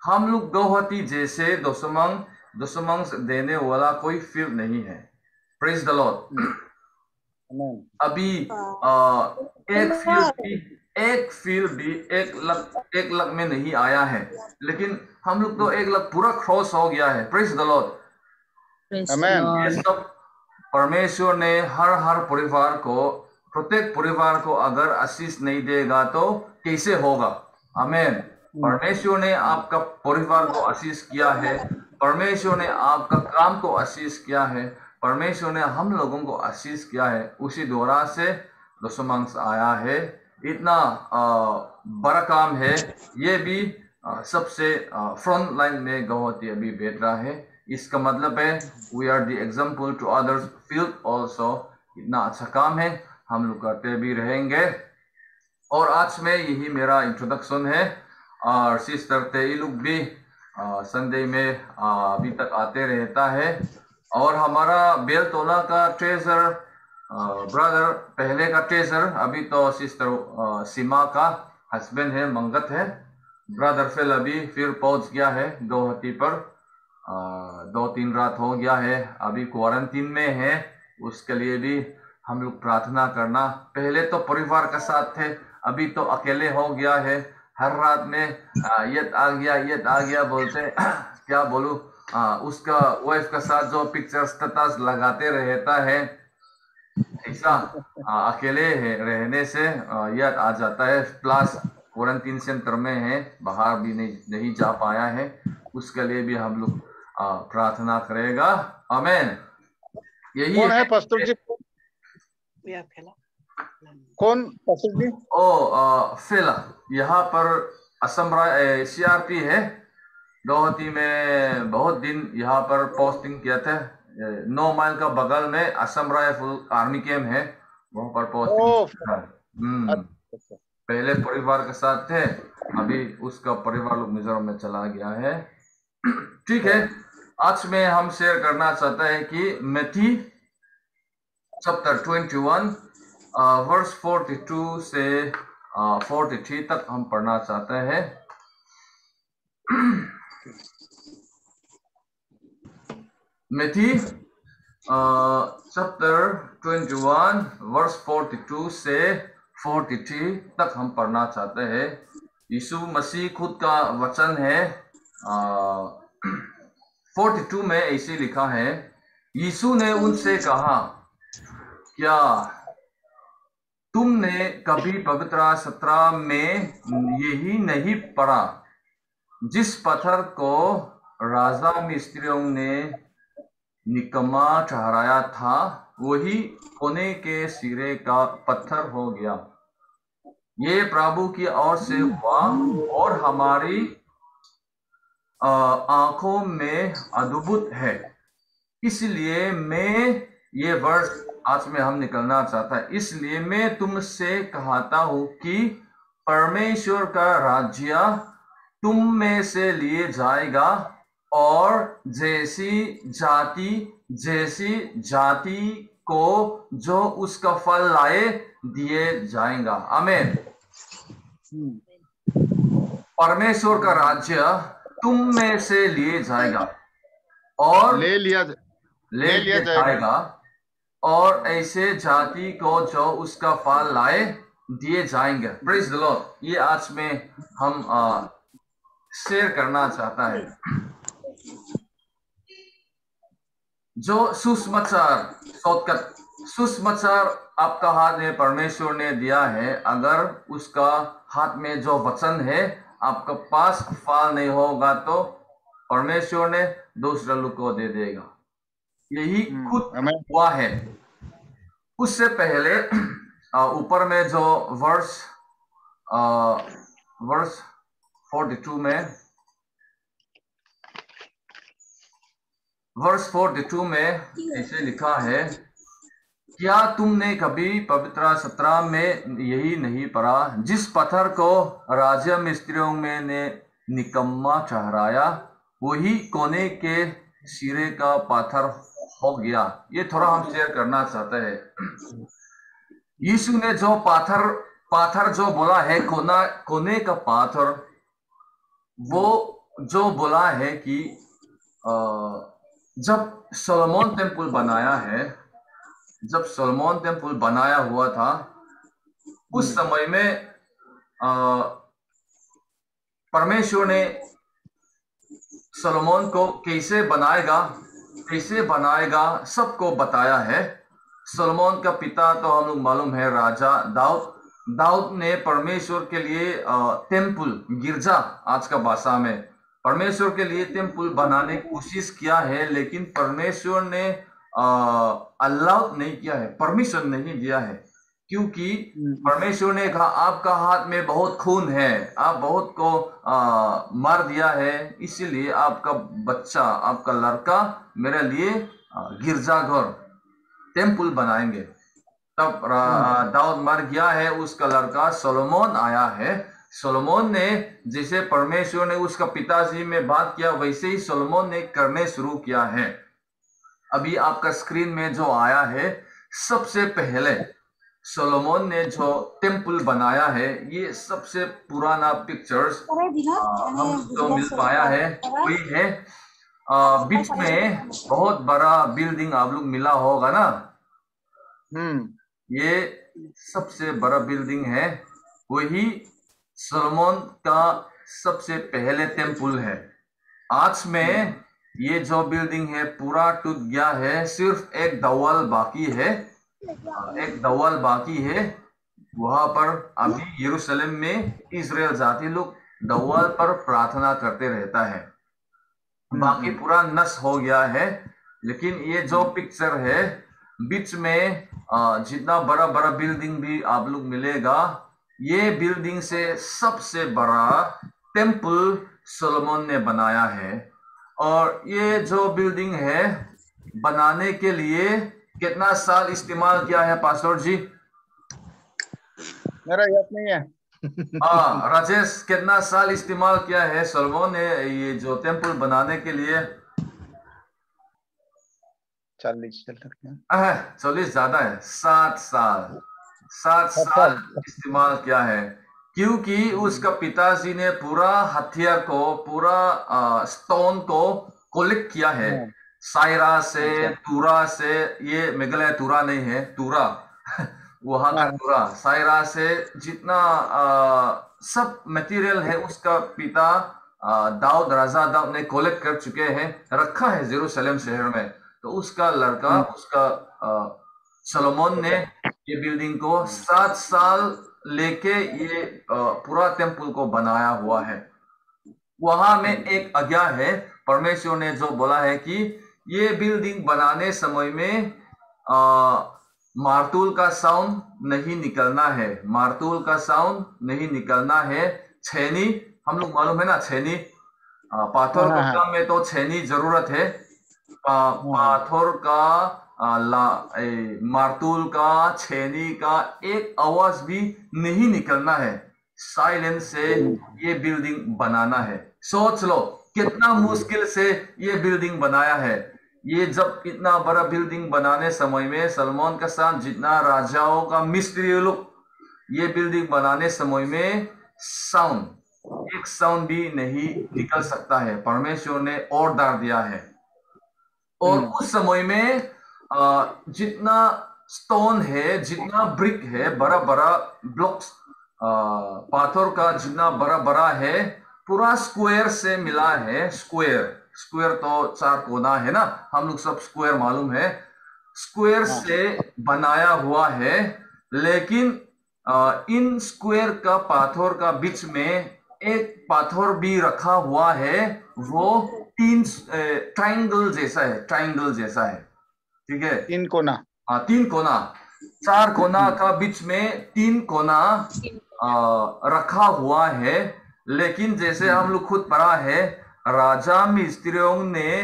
हम लोग गौहती जैसे दशमांश देने वाला कोई फील्ड नहीं है। Praise the Lord. Amen. अभी एक फील्ड भी 1 लाख में नहीं आया है, लेकिन हम लोग तो 1 लाख पूरा क्रॉस हो गया है। Praise the Lord. Amen. ये सब परमेश्वर ने हर परिवार को, प्रत्येक परिवार को अगर आशीष नहीं देगा तो कैसे होगा। आमीन। परमेश्वर ने आपका परिवार को आशीष किया है, परमेश्वर ने आपका काम को आशीष किया है, परमेश्वर ने हम लोगों को आशीष किया है, उसी द्वारा से दशमांश आया है। इतना बड़ा काम है, ये भी सबसे फ्रंट लाइन में गौहती अभी बैठ रहा है। इसका मतलब है we are the example to others field also. इतना अच्छा काम है, हम लोग करते भी रहेंगे। और आज में यही मेरा इंट्रोडक्शन है, और सिस्टर तेई लोग भी संडे में अभी तक आते रहता है। और हमारा बेलतोला का ट्रेजर ब्रदर, पहले का ट्रेजर, अभी तो सिस्टर सीमा का हस्बैंड है, मंगत है। ब्रदर फिल अभी फिर पहुंच गया है गौहती पर, 2-3 रात हो गया है, अभी क्वारंटीन में है। उसके लिए भी हम लोग प्रार्थना करना। पहले तो परिवार के साथ थे, अभी तो अकेले हो गया है। हर रात में ये आ गया बोलते क्या बोलूं, उसका वाइफ के साथ जो पिक्चर स्टेटस लगाते रहता है, ऐसा अकेले रहने से याद आ जाता है। प्लस क्वारंटीन सेंटर में है, बाहर भी नहीं जा पाया है, उसके लिए भी हम लोग प्रार्थना करेगा। आमीन। यही कौन है पास्टर जी? कौन पास्टर जी? फिला यहाँ पर असम CRP है, गौहती में बहुत दिन यहाँ पर पोस्टिंग किया था। 9 माइल का बगल में असम राइफल आर्मी कैंप है, वहाँ पर पोस्टिंग। पहले परिवार के साथ थे, अभी उसका परिवार लोग मिजोरम में चला गया है। ठीक है, आज में हम शेयर करना चाहते हैं कि मैथ्यू चैप्टर 21 वर्स 42 से 43 तक हम पढ़ना चाहते हैं। मैथ्यू chapter 21 verse 42 से 43 तक हम पढ़ना चाहते हैं। यीशु मसीह खुद का वचन है। 42 में ऐसे लिखा है, यीशु ने उनसे कहा, क्या तुमने कभी पवित्र शास्त्र में यही नहीं पढ़ा, जिस पत्थर को राजा मिस्त्रियों ने निकम्मा ठहराया था, वही कोने के सिरे का पत्थर हो गया। ये प्रभु की ओर से हुआ और हमारी आंखों में अद्भुत है। इसलिए मैं ये वर्ष आज में हम निकलना चाहता है। इसलिए मैं तुमसे कहता हूं कि परमेश्वर का राज्य तुम में से लिए जाएगा और जैसी जाति को जो उसका फल लाए दिए जाएगा। आमीन। परमेश्वर का राज्य तुम में से लिए जाएगा और ले लिया जाएगा और ऐसे जाति को जो उसका फल लाए दिए जाएंगे। Praise the Lord. ये आज में हम शेयर करना चाहता है। जो सुसमाचार आपका हाथ में परमेश्वर ने दिया है, अगर उसका हाथ में जो वचन है आपका पास फल नहीं होगा तो परमेश्वर ने दूसरे लोग को दे देगा। यही खुद हुआ है। उससे पहले ऊपर में जो वर्स 42 में वर्स 42 में ऐसे लिखा है, क्या तुमने कभी पवित्र शास्त्र में यही नहीं पढ़ा, जिस पत्थर को राजा मिस्त्रियों में ने निकम्मा ठहराया, वही कोने के सिरे का पत्थर हो गया। ये थोड़ा हम शेयर करना चाहते हैं। यीशु ने जो पाथर जो बोला है, कोने का पाथर, वो जो बोला है कि जब सोलोमन टेम्पल बनाया है, जब सोलोमन टेम्पल बनाया हुआ था, उस समय में परमेश्वर ने सोलोमन को कैसे बनाएगा सबको बताया है। सोलोमन का पिता तो हम लोग मालूम है, राजा दाऊद ने परमेश्वर के लिए टेम्पल, गिरजा आज का भाषा में, परमेश्वर के लिए टेम्पल बनाने की कोशिश किया है, लेकिन परमेश्वर ने अलाउ नहीं किया है, परमिशन नहीं दिया है, क्योंकि परमेश्वर ने कहा आपका हाथ में बहुत खून है, आप बहुत को मार दिया है, इसीलिए आपका बच्चा, आपका लड़का मेरे लिए गिरजाघर टेम्पल बनाएंगे। तब दाऊद मर गया है, उसका लड़का सोलोमन आया है। सोलोमन ने जैसे परमेश्वर ने उसका पिताजी में बात किया, वैसे ही सोलोमन ने करने शुरू किया है। अभी आपका स्क्रीन में जो आया है, सबसे पहले सोलोमन ने जो टेम्पल बनाया है, ये सबसे पुराना पिक्चर्स हम जो मिल पाया है वही है। बीच में बहुत बड़ा बिल्डिंग आप लोग मिला होगा ना, ये सबसे बड़ा बिल्डिंग है, वही सोलोमन का सबसे पहले टेम्पल है। आज में ये जो बिल्डिंग है पूरा टूट गया है, सिर्फ एक दीवार बाकी है, वहां पर अभी यरूशलेम में इजराइल जाति लोग दीवार पर प्रार्थना करते रहता है, बाकी पूरा नष्ट हो गया है। लेकिन ये जो पिक्चर है, बीच में जितना बड़ा बड़ा बिल्डिंग भी आप लोग मिलेगा, ये बिल्डिंग से सबसे बड़ा टेम्पल सोलोमन ने बनाया है। और ये जो बिल्डिंग है बनाने के लिए कितना साल इस्तेमाल किया है पास्टर जी? मेरा याद नहीं है। राजेश, कितना साल इस्तेमाल किया है सोलोमन ने ये जो टेम्पल बनाने के लिए? 40 ज्यादा है, 7 साल इस्तेमाल किया है, क्योंकि उसका पिताजी ने पूरा हथियार को, पूरा स्टोन को कलेक्ट किया है, सायरा से, तूरा से, ये मेघालय तूरा नहीं है, तूरा वहां का तूरा, सायरा से जितना सब मटेरियल है उसका पिता दाऊद, राजा दाऊद ने कलेक्ट कर चुके हैं, रखा है जेरूशलेम शहर में। तो उसका लड़का, उसका सोलोमन ने ये बिल्डिंग को 7 साल लेके ये पूरा टेम्पल को बनाया हुआ है। वहां में एक आज्ञा है, परमेश्वर ने जो बोला है कि ये बिल्डिंग बनाने समय में मार्तूल का साउंड नहीं निकलना है, मार्तूल का साउंड नहीं निकलना है। छेनी, हम लोग मालूम है ना, छेनी पाथर का काम में तो छेनी जरूरत है। पाथर का मार्तूल का, छेनी का एक आवाज भी नहीं निकलना है, साइलेंस से ये बिल्डिंग बनाना है। सोच लो कितना मुश्किल से ये बिल्डिंग बनाया है। ये जब इतना बड़ा बिल्डिंग बनाने समय में सलमान के साथ जितना राजाओं का मिस्त्री लोग ये बिल्डिंग बनाने समय में साउंड, एक साउंड भी नहीं निकल सकता है, परमेश्वर ने ऑर्डर दिया है। और उस समय में जितना स्टोन है, जितना ब्रिक है, बड़ा बड़ा ब्लॉक्स पाथर का जितना बड़ा बड़ा है, पूरा स्क्वायर से मिला है। स्क्वायर तो 4 कोना है ना, हम लोग सब स्क्वायर मालूम है, स्क्वायर से बनाया हुआ है। लेकिन इन स्क्वायर का पाथर का बीच में एक पाथर भी रखा हुआ है, वो 3 ट्रायंगल जैसा है, ट्रायंगल जैसा है, ठीक है, 3 कोना। 3 कोना, 4 कोना का बीच में 3 कोना रखा हुआ है। लेकिन जैसे हम लोग खुद पढ़ा है, राजा मिस्त्रियों ने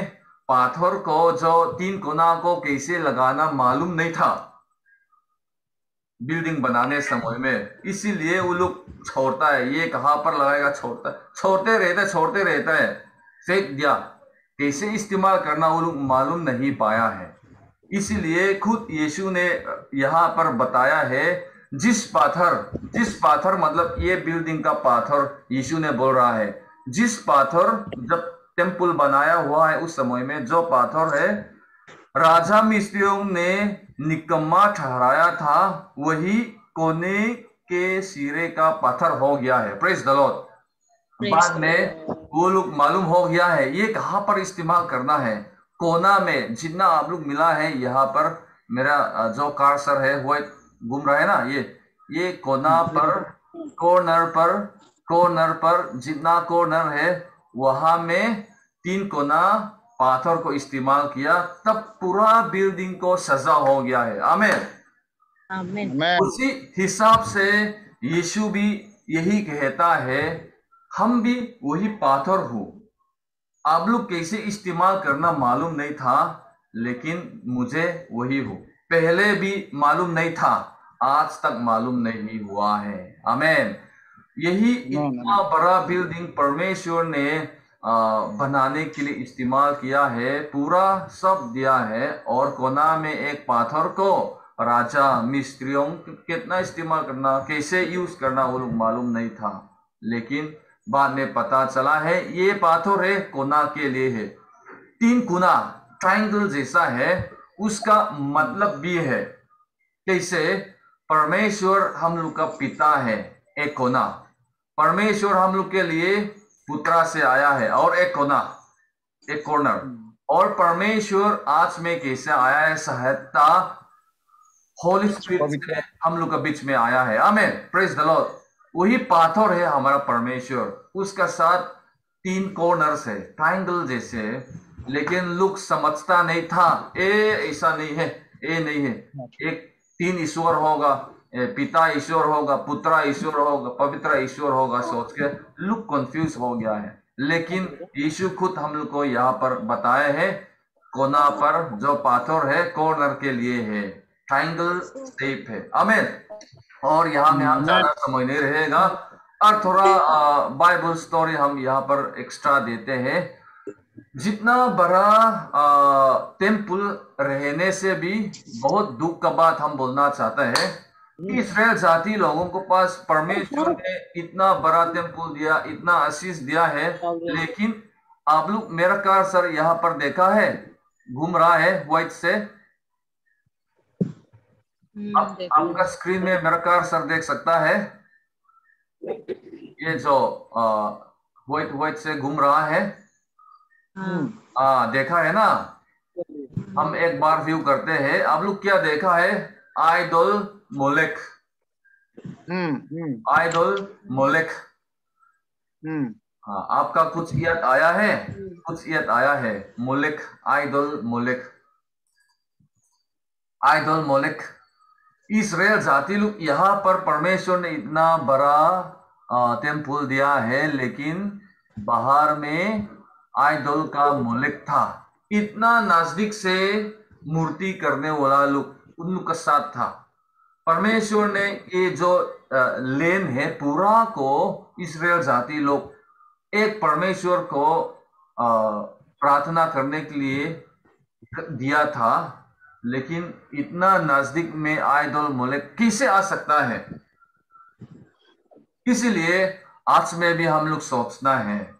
पाथर को जो 3 कोना को कैसे लगाना मालूम नहीं था बिल्डिंग बनाने समय में, इसीलिए वो लोग छोड़ता है, ये कहां पर लगाएगा, छोड़ते रहता है, फेंक दिया। कैसे इस्तेमाल करना वो लोग मालूम नहीं पाया है। इसीलिए खुद यीशु ने यहाँ पर बताया है, जिस पाथर मतलब ये बिल्डिंग का पाथर, यीशु ने बोल रहा है, जिस पाथर जब टेम्पल बनाया हुआ है उस समय में जो पाथर है राजा मिस्त्रियों ने निकम्मा ठहराया था, वही कोने के सिरे का पत्थर हो गया है। Praise the Lord. बाद में वो लोग मालूम हो गया है ये कहां पर इस्तेमाल करना है। कोना में जितना आप लोग मिला है, यहाँ पर मेरा जो कर्सर है वो घूम रहा है ना, ये कोना पर, कॉर्नर पर जितना कॉर्नर है वहां में 3 कोना पाथर को इस्तेमाल किया, तब पूरा बिल्डिंग को सजा हो गया है। आमीन, आमीन। उसी हिसाब से यीशु भी यही कहता है, हम भी वही पाथर हो। आप लोग कैसे इस्तेमाल करना मालूम नहीं था, लेकिन मुझे वही हो। पहले भी मालूम नहीं था, आज तक मालूम नहीं हुआ है। आमीन। यही इतना बड़ा बिल्डिंग परमेश्वर ने बनाने के लिए इस्तेमाल किया है, पूरा सब दिया है। और कोना में एक पाथर को राजा मिस्त्रियों कितना इस्तेमाल करना, कैसे यूज करना वो लोग मालूम नहीं था, लेकिन बाद में पता चला है ये पाथर है कोना के लिए है। 3 कोना ट्रायंगल जैसा है, उसका मतलब भी है कैसे परमेश्वर हम लोग का पिता है, एक कोना परमेश्वर हम लोग के लिए पुत्रा से आया है, और एक कोना, एक कॉर्नर। और परमेश्वर आज में कैसे आया है, सहायता होली स्पिरिट से हम लोग के बीच में आया है। आमीन, प्रेज द लॉर्ड। वही पाथर है हमारा परमेश्वर, उसका साथ 3 कॉर्नर्स है ट्रायंगल जैसे। लेकिन लोग समझता नहीं था, ऐसा नहीं है, नहीं है, एक 3 ईश्वर होगा, पिता ईश्वर होगा, पुत्र ईश्वर होगा, पवित्र ईश्वर होगा, सोच के लोग कंफ्यूज हो गया है। लेकिन यीशु खुद हम लोग को यहाँ पर बताया है, कोना पर जो पाथर है कॉर्नर के लिए है, ट्रायंगल शेप है। आमीन। और यहाँ में हम ज्यादा समय नहीं रहेगा, और थोड़ा बाइबल स्टोरी हम यहाँ पर एक्स्ट्रा देते हैं। जितना बड़ा टेम्पल रहने से भी बहुत दुख का बात हम बोलना चाहते हैं, इस्राएल जाति लोगों को पास परमेश्वर ने इतना बड़ा टेम्पल दिया, इतना आशीष दिया है, लेकिन आप लोग मेरा कर्सर यहाँ पर देखा है, घूम रहा है व्हाइट से। आपका स्क्रीन में मेरा कर्सर देख सकता है, ये जो व्हाइट से घूम रहा है। देखा है ना। हम एक बार व्यू करते हैं। आप लोग क्या देखा है? Idol Molech, idol Molech. हाँ, आपका कुछ याद आया है? कुछ याद आया है? Molech, idol Molech, idol Molech. Israel जाति लोग यहाँ पर परमेश्वर ने इतना बड़ा टेम्पल दिया है, लेकिन बाहर में आइडल का मोलेक था। इतना नजदीक से मूर्ति करने वाला लोग उन लोग का साथ था। परमेश्वर ने ये जो लेन है पूरा को इस्राएल जाति लोग एक परमेश्वर को प्रार्थना करने के लिए दिया था, लेकिन इतना नजदीक में आइडल मोलेक कैसे आ सकता है? इसीलिए आज में भी हम लोग सोचना है,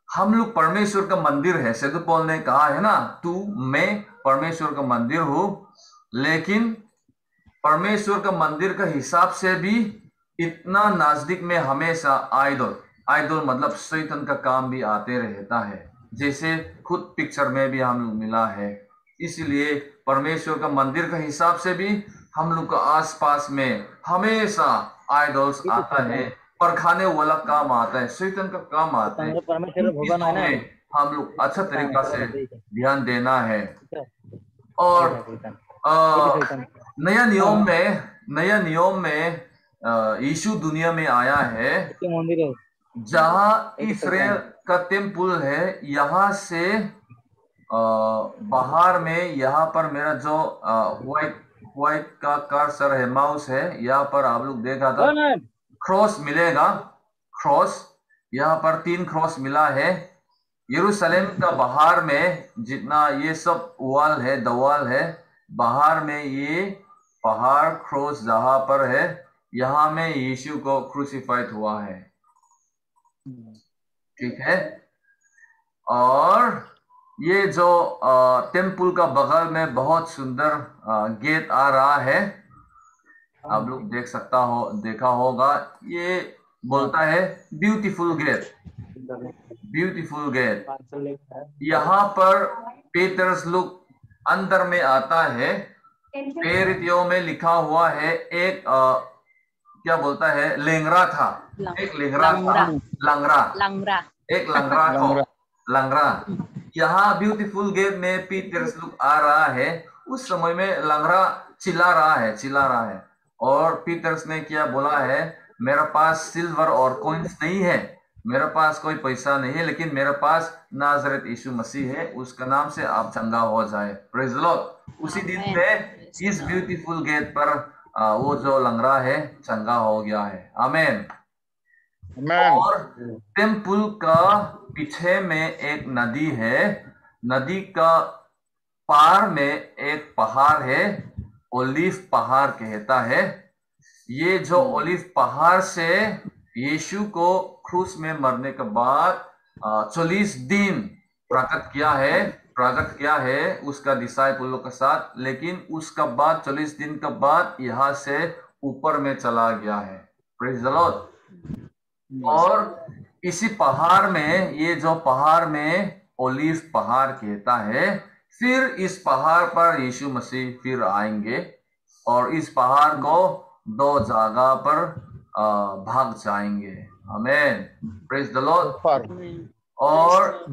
हम लोग परमेश्वर का मंदिर है। सेठ पौल ने कहा है ना, तू मैं परमेश्वर का मंदिर हूं, लेकिन परमेश्वर का मंदिर का हिसाब से भी इतना नजदीक में हमेशा आइडल, आइडल मतलब शैतान का काम भी आते रहता है, जैसे खुद पिक्चर में भी हम लोग मिला है। इसलिए परमेश्वर का मंदिर का हिसाब से भी हम लोग का आसपास में हमेशा आइडल्स आता है, परखाने वाला काम आता है, शैतान का काम आता है। हम लोग अच्छा तरीका से ध्यान देना है। और नया नियम में यीशु दुनिया में आया है, जहाँ इस्राएल का टेम्पल है, यहाँ से बाहर में यहाँ पर मेरा जो व्हाइट का कर्सर है, माउस है, यहाँ पर आप लोग देखा था क्रॉस मिलेगा। क्रॉस यहाँ पर 3 क्रॉस मिला है। यरूशलेम का बाहर में जितना ये सब वॉल है, दीवार है, बाहर में ये पहाड़ क्रॉस जहां पर है, यहाँ में यीशु को क्रूसिफाइड हुआ है। ठीक है। और ये जो टेम्पल का बगल में बहुत सुंदर गेट आ रहा है, आप लोग देखा होगा। ये बोलता है ब्यूटीफुल गेट, ब्यूटीफुल गेट। यहाँ पर पीटर्स लोग अंदर में आता है। प्रेरितों में लिखा हुआ है एक क्या बोलता है, लेंगरा था, एक लेंगरा था, लंगरा। यहाँ ब्यूटीफुल गेट में पीटर्स लोग आ रहा है। उस समय में लंगरा चिल्ला रहा है। और पीटर्स ने क्या बोला है, मेरे पास सिल्वर और कॉइन्स नहीं है, मेरे पास कोई पैसा नहीं है, लेकिन मेरे पास नाजरेत यीशु मसीह है, उसका नाम से आप चंगा हो जाए। Praise the Lord. उसी दिन में इस ब्यूटीफुल गेट पर वो जो लंगड़ा है चंगा हो गया है। आमीन। और टेम्पल का पीछे में एक नदी है, नदी का पार में एक पहाड़ है, ओलिव पहाड़ कहता है। ये जो ओलिव पहाड़ से यीशु को क्रूस में मरने के बाद 40 दिन प्रकट किया है उसका डिसाइपलों के साथ, लेकिन उसका बाद 40 दिन के बाद यहाँ से ऊपर में चला गया है। Praise the Lord. और इसी पहाड़ में, ये जो पहाड़ में ओलिव पहाड़ कहता है, फिर इस पहाड़ पर यीशु मसीह फिर आएंगे और इस पहाड़ को 2 जगह पर भाग जाएंगे। आमीन। Praise the Lord. और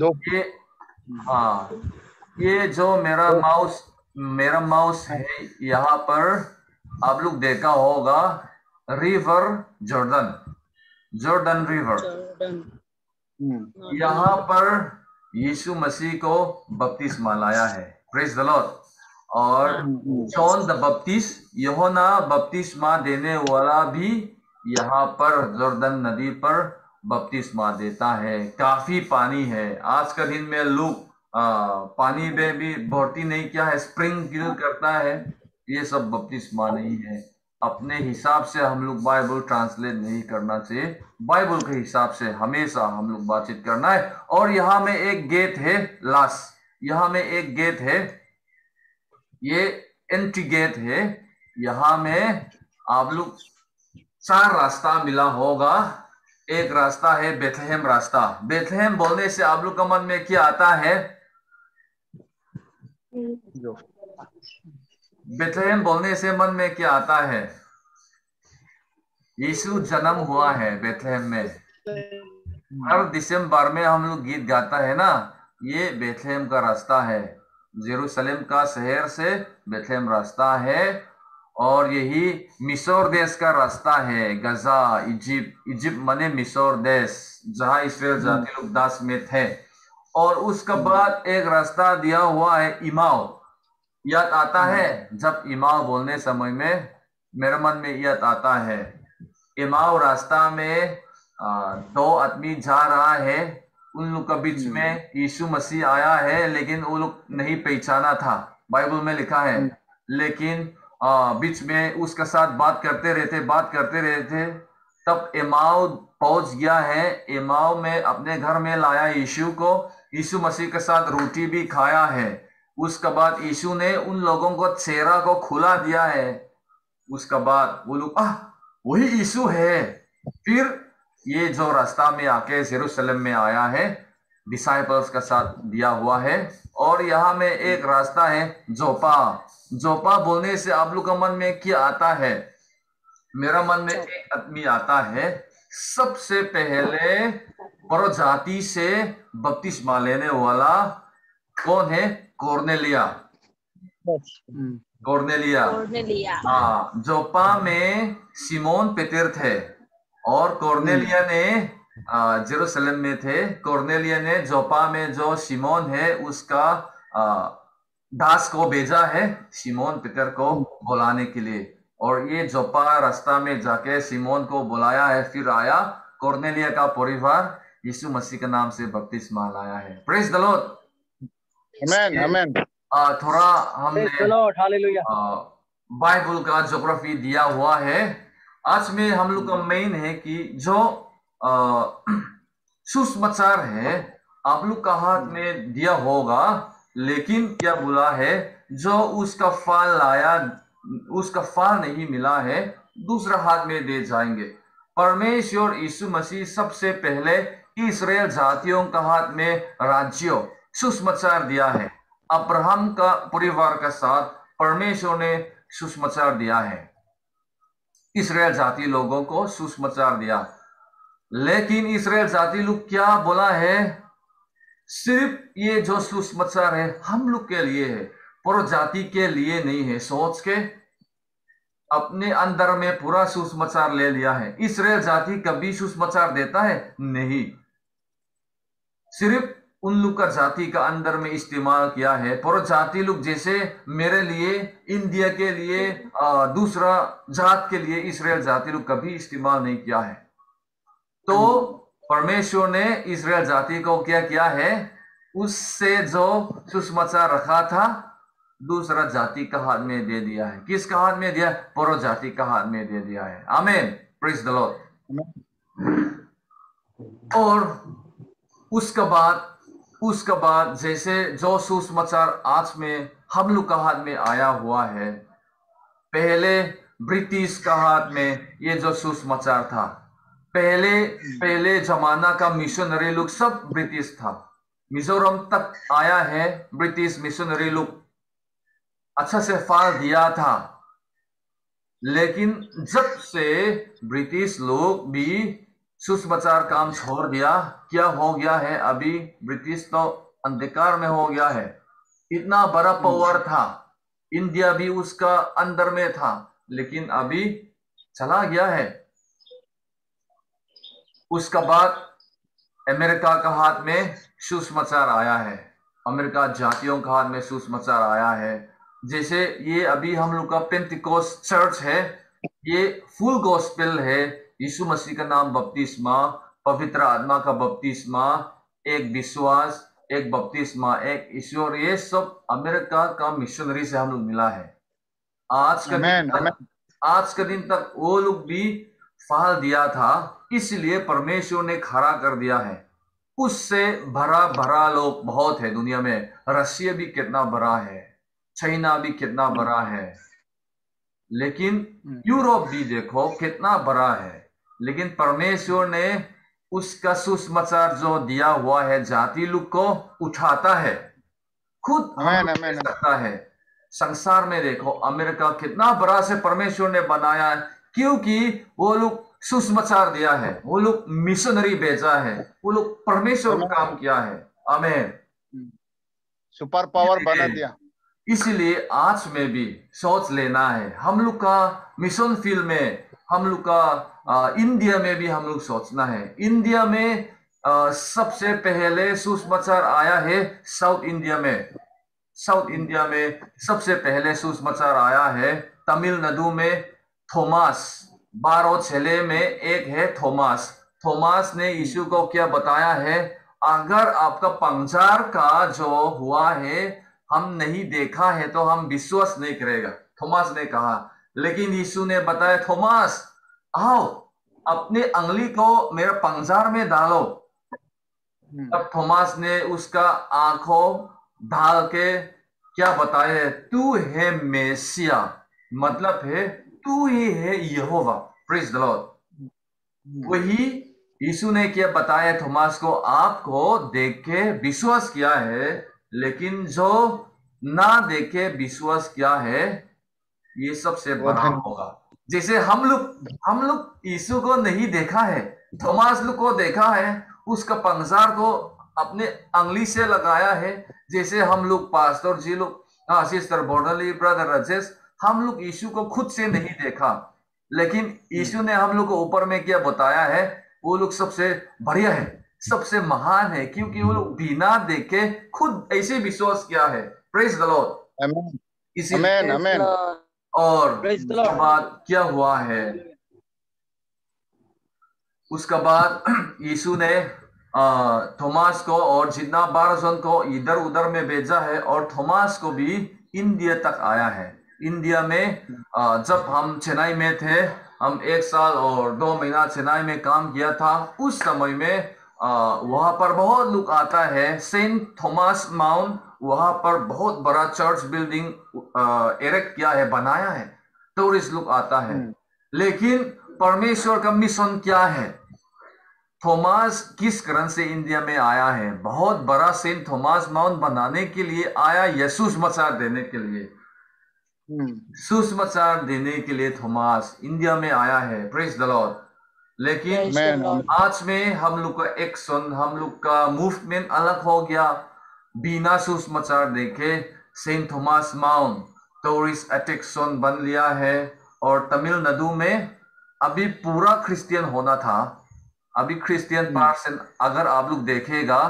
ये जो मेरा माउस है, यहाँ पर आप लोग देखा होगा रिवर जॉर्डन रिवर। यहाँ पर यीशु मसीह को बपतिस्मा लाया है। Praise the Lord. और जॉन द बपतिस्ट, यूहन्ना बपतिस्मा देने वाला भी यहाँ पर जॉर्डन नदी पर बपतिस्मा देता है। काफी पानी है। आज का दिन में लोग पानी में भी भर्ती नहीं किया है, स्प्रिंकल करता है। ये सब बपतिस्मा नहीं है। अपने हिसाब से हम लोग बाइबल ट्रांसलेट नहीं करना चाहिए, बाइबल के हिसाब से हमेशा हम लोग बातचीत करना है। और यहाँ में एक गेट है, यहाँ में एक गेट है, ये एंट्री गेट है। यहाँ में आप लोग 4 रास्ता मिला होगा। एक रास्ता है बेथलेहम रास्ता। बेथलेहम बोलने से आप लोग का मन में क्या आता है? बेथलेहम बोलने से मन में क्या आता है? यीशु जन्म हुआ है बेथलेहम में। हर दिसंबर में हम लोग गीत गाता है ना, ये बेथलेहम का रास्ता है। जेरूसलम का शहर से बेथलेहम रास्ता है। और यही मिस्र देश का रास्ता है, गजा, इजिप्ट माने मिस्र देश, जहां इस्राएल जाति लोग दास में थे। और उसके बाद एक रास्ता दिया हुआ है इमाओ। याद आता है? जब इमाओ बोलने समय में मेरे मन में याद आता है, इमाओ रास्ता में 2 आदमी जा रहा है। उन लोग के बीच में यीशु मसीह आया है, लेकिन वो लोग नहीं पहचाना था। बाइबल में लिखा है। लेकिन बीच में उसके साथ बात करते रहते। तब इमाओ पहुंच गया है। इमाओ में अपने घर में लाया यीशु को। यीशु मसीह के साथ रोटी भी खाया है। उसके बाद यीशु ने उन लोगों को चेहरा को खुला दिया है। उसके बाद वो लोग वही यीशु है। फिर ये जो रास्ता में आके जेरूसलम में आया है, डिसाइपल्स का साथ दिया हुआ है। और यहाँ में एक रास्ता है जोपा बोलने से आप लोग का मन में क्या आता है? मेरा मन में एक आदमी आता है। सबसे पहले परजाति से बपतिस्मा लेने वाला कौन है? कोर्नेलिया। हाँ, जोपा में सिमोन पेटर थे और कोर्नेलिया ने जेरूसलम में थे। कोर्नेलिया ने जोपा में जो सिमोन है उसका दास को भेजा है सिमोन पेटर को बुलाने के लिए। और ये जोपा रास्ता में जाके सिमोन को बुलाया है। फिर आया कोर्नेलिया का परिवार यीशु मसीह के नाम से बपतिस्मा लाया है। Praise the Lord. Amen amen. थोड़ा हमने बाइबल का ज्योग्राफी दिया हुआ है। आज में हम लोग का मेन है कि जो सुसमाचार है आप लोग का हाथ में दिया होगा, लेकिन क्या बोला है? जो उसका फल लाया, उसका फल नहीं मिला है, दूसरा हाथ में दे जाएंगे। परमेश्वर यीशु मसीह सबसे पहले इस्राएल जातियों का हाथ में राज्य सुसमाचार दिया है। अब्राहम का परिवार के साथ परमेश्वर ने सुसमाचार दिया है, इस्राएल जाति लोगों को सुसमाचार दिया। लेकिन इस्राएल जाति लोग क्या बोला है? सिर्फ ये जो सुसमाचार है हम लोग के लिए है, पर जाति के लिए नहीं है। सोच के अपने अंदर में पूरा सुसमाचार ले लिया है। इस्राएल जाति कभी सुसमाचार देता है? नहीं, सिर्फ उन लोग का जाति का अंदर में इस्तेमाल किया है। पर जाति लोग जैसे मेरे लिए, इंडिया के लिए, दूसरा जात के लिए इस्राएल जाति लोग कभी इस्तेमाल नहीं किया है। तो परमेश्वर ने इस्राएल जाति को क्या किया है? उससे जो सुसमाचार रखा था दूसरा जाति का हाथ में दे दिया है। किसका हाथ में दिया? पर जाति का हाथ में दे दिया है। आमीन, प्रेज द लॉर्ड। और उसके बाद जैसे जो सुसमाचार आज में हम लोग का हाथ में आया हुआ है, पहले ब्रिटिश का हाथ में ये जो सुसमाचार था, पहले जमाना का मिशनरी लोग सब ब्रिटिश था। मिजोरम तक आया है ब्रिटिश मिशनरी लोग, अच्छा से फल दिया था। लेकिन जब से ब्रिटिश लोग भी सुसमाचार काम छोड़ दिया, क्या हो गया है? अभी ब्रिटिश तो अंधकार में हो गया है। इतना बड़ा पावर था, इंडिया भी उसका अंदर में था, लेकिन अभी चला गया है। उसका बाद अमेरिका का हाथ में सुसमाचार आया है, अमेरिका जातियों का हाथ में सुसमाचार आया है। जैसे ये अभी हम लोग का पेंटिकोस्ट चर्च है, ये फुल गॉस्पेल है। यीशु मसीह का नाम बपतिस्मा, पवित्र आत्मा का बपतिस्मा, एक विश्वास, एक बपतिस्मा, एक ईश्वर, ये सब अमेरिका का मिशनरी से हम लोग मिला है। आज का दिन तक वो लोग भी फल दिया था, इसलिए परमेश्वर ने खड़ा कर दिया है। उससे भरा भरा लोग बहुत है दुनिया में। रशिया भी कितना बड़ा है, चाइना भी कितना बड़ा है, लेकिन यूरोप भी देखो कितना बड़ा है, लेकिन परमेश्वर ने उसका सुसमाचार जो दिया हुआ है जाति लोग को उठाता है, खुद हम लोग दे सकता है। संसार में देखो अमेरिका कितना बड़ा से परमेश्वर ने बनाया है, क्योंकि वो लोग सुसमाचार दिया है, वो लोग मिशनरी भेजा है, वो लोग परमेश्वर का काम किया है। आमीन। सुपर पावर बना दिया। इसलिए आज में भी सोच लेना है, हम लोग का मिशन फील्ड में, हम लोग का इंडिया में भी हम लोग सोचना है। इंडिया में सबसे पहले सुसमाचार आया है साउथ इंडिया में। साउथ इंडिया में सबसे पहले सुसमाचार आया है तमिलनाडु में। थॉमस 12 चेले में एक है थॉमस। थॉमस ने यीशु को क्या बताया है, अगर आपका पंचार का जो हुआ है हम नहीं देखा है तो हम विश्वास नहीं करेगा, थॉमस ने कहा। लेकिन यीशु ने बताया, थॉमस आओ अपने अंगुली को मेरा पंचार में डालो। तब थॉमस ने उसका आंखों डाल के क्या बताया, तू है मेसिया, मतलब है तू ही है यहोवा। Praise the Lord. वही यीशु ने क्या बताया थॉमस को, आपको देख के विश्वास किया है, लेकिन जो ना देखे विश्वास किया है ये सबसे बड़ा होगा। जैसे हम लोग यीशु को नहीं देखा है, थॉमस लोग को देखा है, उसका पंचार को अपने अंगली से लगाया है। जैसे हम लोग पास्टर जी लोग, सिस्टर बॉर्डरली, ब्रदर राजेश, हम लोग यीशु को खुद से नहीं देखा, लेकिन यीशु ने हम लोग को ऊपर में क्या बताया है, वो लोग सबसे बढ़िया है, सबसे महान है, क्योंकि वो लोग बिना देखे खुद ऐसे विश्वास किया है। Praise the Lord. आमीन आमीन। और बाद क्या हुआ है, उसका बाद यीशु ने थॉमस को और जितना 12 जन को इधर उधर में भेजा है, और थॉमस को भी इंडिया तक आया है। इंडिया में जब हम चेन्नई में थे, हम 1 साल और 2 महीना चेन्नई में काम किया था, उस समय में वहां पर बहुत लोग आता है। सेंट थॉमस माउंट, वहां पर बहुत बड़ा चर्च बिल्डिंग एरेक्ट किया है, बनाया है, टूरिस्ट लोग आता है। लेकिन परमेश्वर का मिशन क्या है, थॉमस किस कारण से इंडिया में आया है, बहुत बड़ा सेंट थॉमस माउंट बनाने के लिए आया, या सुसमाचार देने के लिए। सुसमाचार देने के लिए थॉमस इंडिया में आया है। Praise the Lord. लेकिन आज में हम लोग का एक्शन, हम लोग का मूवमेंट अलग हो गया। बिना सुसमाचार देखे सेंट थॉमस माउंट टूरिस्ट अट्रैक्शन बन लिया है। और तमिलनाडु में अभी पूरा क्रिश्चियन होना था, अभी क्रिश्चियन परसेंट अगर आप लोग देखेगा,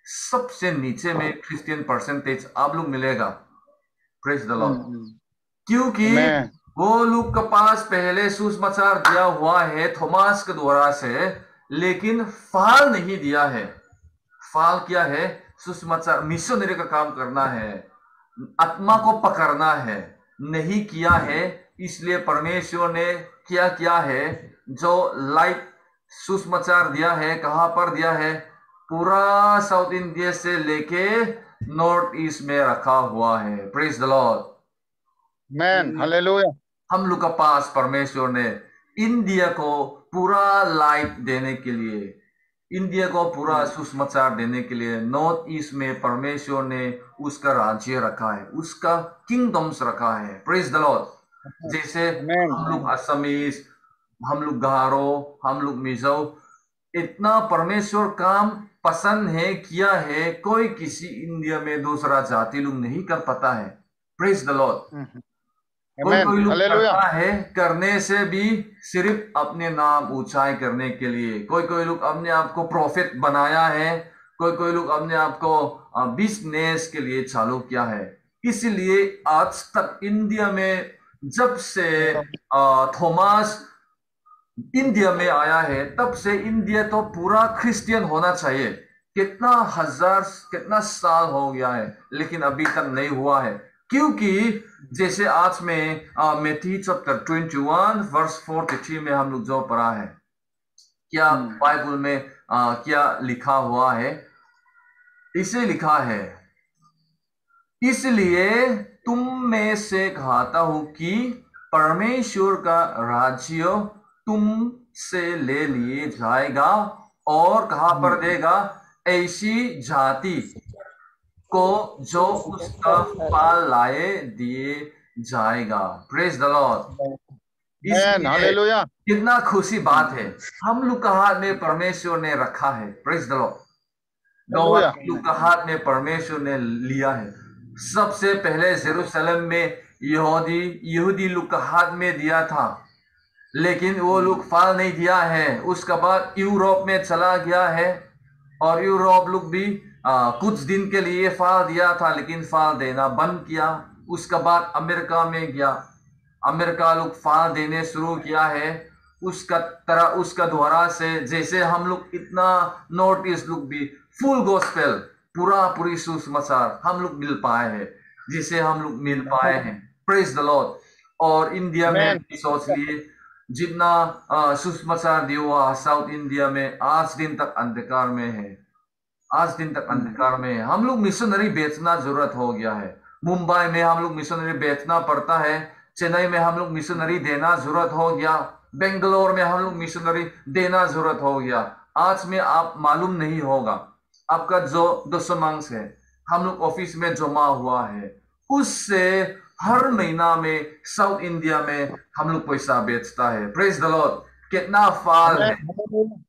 सबसे नीचे में क्रिश्चियन परसेंटेज आप लोग मिलेगा। Praise the Lord. क्योंकि वो लोग के पास पहले सुसमाचार दिया हुआ है थॉमस के द्वारा से, लेकिन फल नहीं दिया है। फल क्या है, सुसमाचार मिशनरी का काम करना है, आत्मा को पकड़ना है, नहीं किया है। इसलिए परमेश्वर ने क्या किया है, जो लाइट सुसमाचार दिया है, कहां पर दिया है, पूरा साउथ इंडिया से लेके नॉर्थ ईस्ट में रखा हुआ है। Praise the Lord. आमीन हालेलुया। हम लोग का पास परमेश्वर ने इंडिया को पूरा लाइट देने के लिए, इंडिया को पूरा सुसमाचार देने के लिए नॉर्थ ईस्ट में परमेश्वर ने उसका राज्य रखा है, उसका किंगडम्स रखा है। Praise the Lord. जैसे हम लोग असमीज, हम लोग गारो, हम लोग मिजो, इतना परमेश्वर काम पसंद है, किया है, कोई किसी इंडिया में दूसरा जाति लोग नहीं कर पाता है। Praise the Lord. कोई लोग करता है, करने से भी सिर्फ अपने नाम ऊंचाई करने के लिए। कोई लोग अपने आप को प्रॉफिट बनाया है, कोई लोग अपने आप को बिजनेस के लिए चालू किया है। इसलिए आज तक इंडिया में जब से थॉमस इंडिया में आया है, तब से इंडिया तो पूरा क्रिश्चियन होना चाहिए। कितना साल हो गया है, लेकिन अभी तक नहीं हुआ है। क्योंकि जैसे आज में मैथ्यू चैप्टर 21 वर्स 43 में हम लोग जो पढ़ा है, क्या बाइबल में क्या लिखा हुआ है, इसे लिखा है, इसलिए तुम में से कहता हूं कि परमेश्वर का राज्य तुम से ले लिए जाएगा और कहां पर देगा? ऐसी जाति को जो उसका फल लाए दिए जाएगा। Praise the Lord. Amen. इसलिए Hallelujah. कितना खुशी बात है, हम लोग का हाथ में परमेश्वर ने रखा है। Praise the Lord. Hallelujah. हम लोग का हाथ में परमेश्वर ने लिया है। सबसे पहले यरूशलेम में यहूदी लोग का हाथ में दिया था, लेकिन वो लोग फल नहीं दिया है। उसके बाद यूरोप में चला गया है और यूरोप लोग भी कुछ दिन के लिए फल दिया था, लेकिन फल देना बंद किया। उसके बाद अमेरिका में गया, अमेरिका लोग फल देने शुरू किया है। उसका द्वारा से जैसे हम लोग इतना नॉर्थ ईस्ट लोग भी फुल गॉस्पेल पूरी सुसमाचार हम लोग मिल पाए हैं, जिसे हम लोग मिल पाए हैं। Praise the Lord. और इंडिया में Amen. भी सोच लिए जितना सुसमाचार दिया हुआ साउथ इंडिया में आज दिन तक अंधकार में है, आज दिन तक अंधकार में है। हम लोग मिशनरी बेचना जरूरत हो गया है। मुंबई में हम लोग मिशनरी बेचना पड़ता है, चेन्नई में हम लोग मिशनरी देना जरूरत हो गया, बेंगलोर में हम लोग मिशनरी देना जरूरत हो गया। आज में आप मालूम नहीं होगा, आपका जो दशमांश है हम लोग ऑफिस में जमा हुआ है, उससे हर महीना में साउथ इंडिया में हम लोग पैसा बेचता है। Praise the Lord. कितना फल है,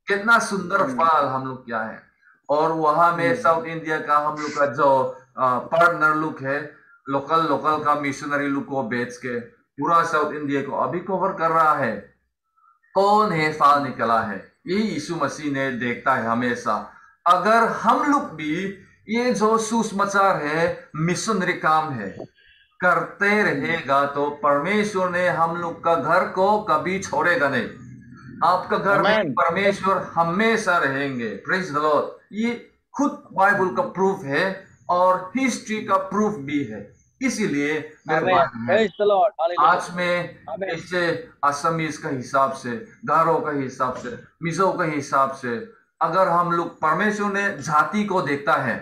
कितना सुंदर फल हम लोग क्या है। और वहां में साउथ इंडिया का हम लोग का जो पार्टनर लोग है, लोकल का मिशनरी लोग को बेच के पूरा साउथ इंडिया को अभी कवर कर रहा है। कौन है फल निकला है? ये यीशु मसीह ने देखता है हमेशा। अगर हम लोग भी ये जो सुसमाचार है, मिशनरी काम है, करते रहेगा तो परमेश्वर ने हम लोग का घर को कभी छोड़ेगा नहीं। आपका घर में Amen. परमेश्वर हमेशा रहेंगे। Praise the Lord. ये खुद बाइबल का प्रूफ है और हिस्ट्री का प्रूफ भी है। इसीलिए मेरे Amen. भाई Praise the Lord. Hallelujah. आज में Amen. ऐसे असमीज का हिसाब से, गारो का हिसाब से, मिजो का हिसाब से, अगर हम लोग परमेश्वर ने जाति को देखता है,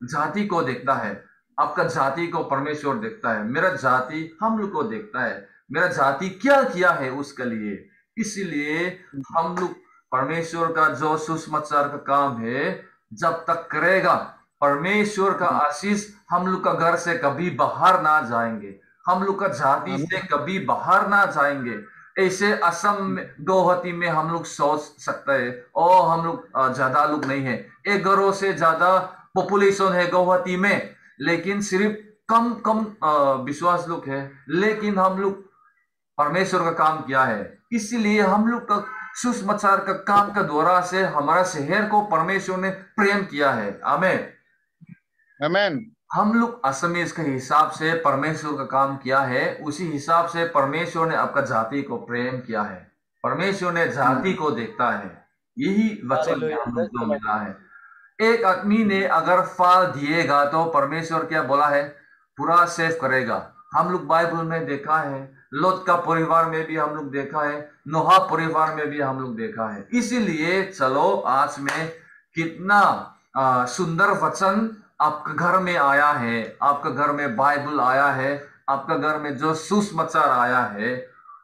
जाति को देखता है, आपका जाति को परमेश्वर देखता है, मेरा जाति हम लोग को देखता है, मेरा जाति क्या किया है उसके लिए। इसीलिए हम लोग परमेश्वर का जो सुसमाचार का काम है जब तक करेगा, परमेश्वर का आशीष हम लोग का घर से कभी बाहर ना जाएंगे, हम लोग का जाति से कभी बाहर ना जाएंगे। ऐसे असम में, गुवाहाटी में हम लोग सोच सकते हैं और हम लोग ज्यादा लोग नहीं है, 1 करोड़ से ज्यादा पॉपुलेशन है गुवाहाटी में, लेकिन सिर्फ कम विश्वास लोग है, लेकिन हम लोग परमेश्वर का काम किया है। इसीलिए हम लोग का सुसमाचार का काम का द्वारा से हमारा शहर को परमेश्वर ने प्रेम किया है। आमीन। Amen. हम लोग असमीज के हिसाब से परमेश्वर का काम किया है, उसी हिसाब से परमेश्वर ने आपका जाति को प्रेम किया है। परमेश्वर ने जाति को देखता है। यही वचन में हम लोग को मिला है। एक आदमी ने अगर फल दिएगा तो परमेश्वर क्या बोला है? पूरा सेव करेगा। हम लोग बाइबल में देखा है, लोत का परिवार में भी हम लोग देखा है, नोहा परिवार में भी हम लोग देखा है। इसीलिए चलो आज में कितना सुंदर वचन आपका घर में आया है, आपका घर में बाइबल आया है, आपका घर में जो सुसमाचार आया है,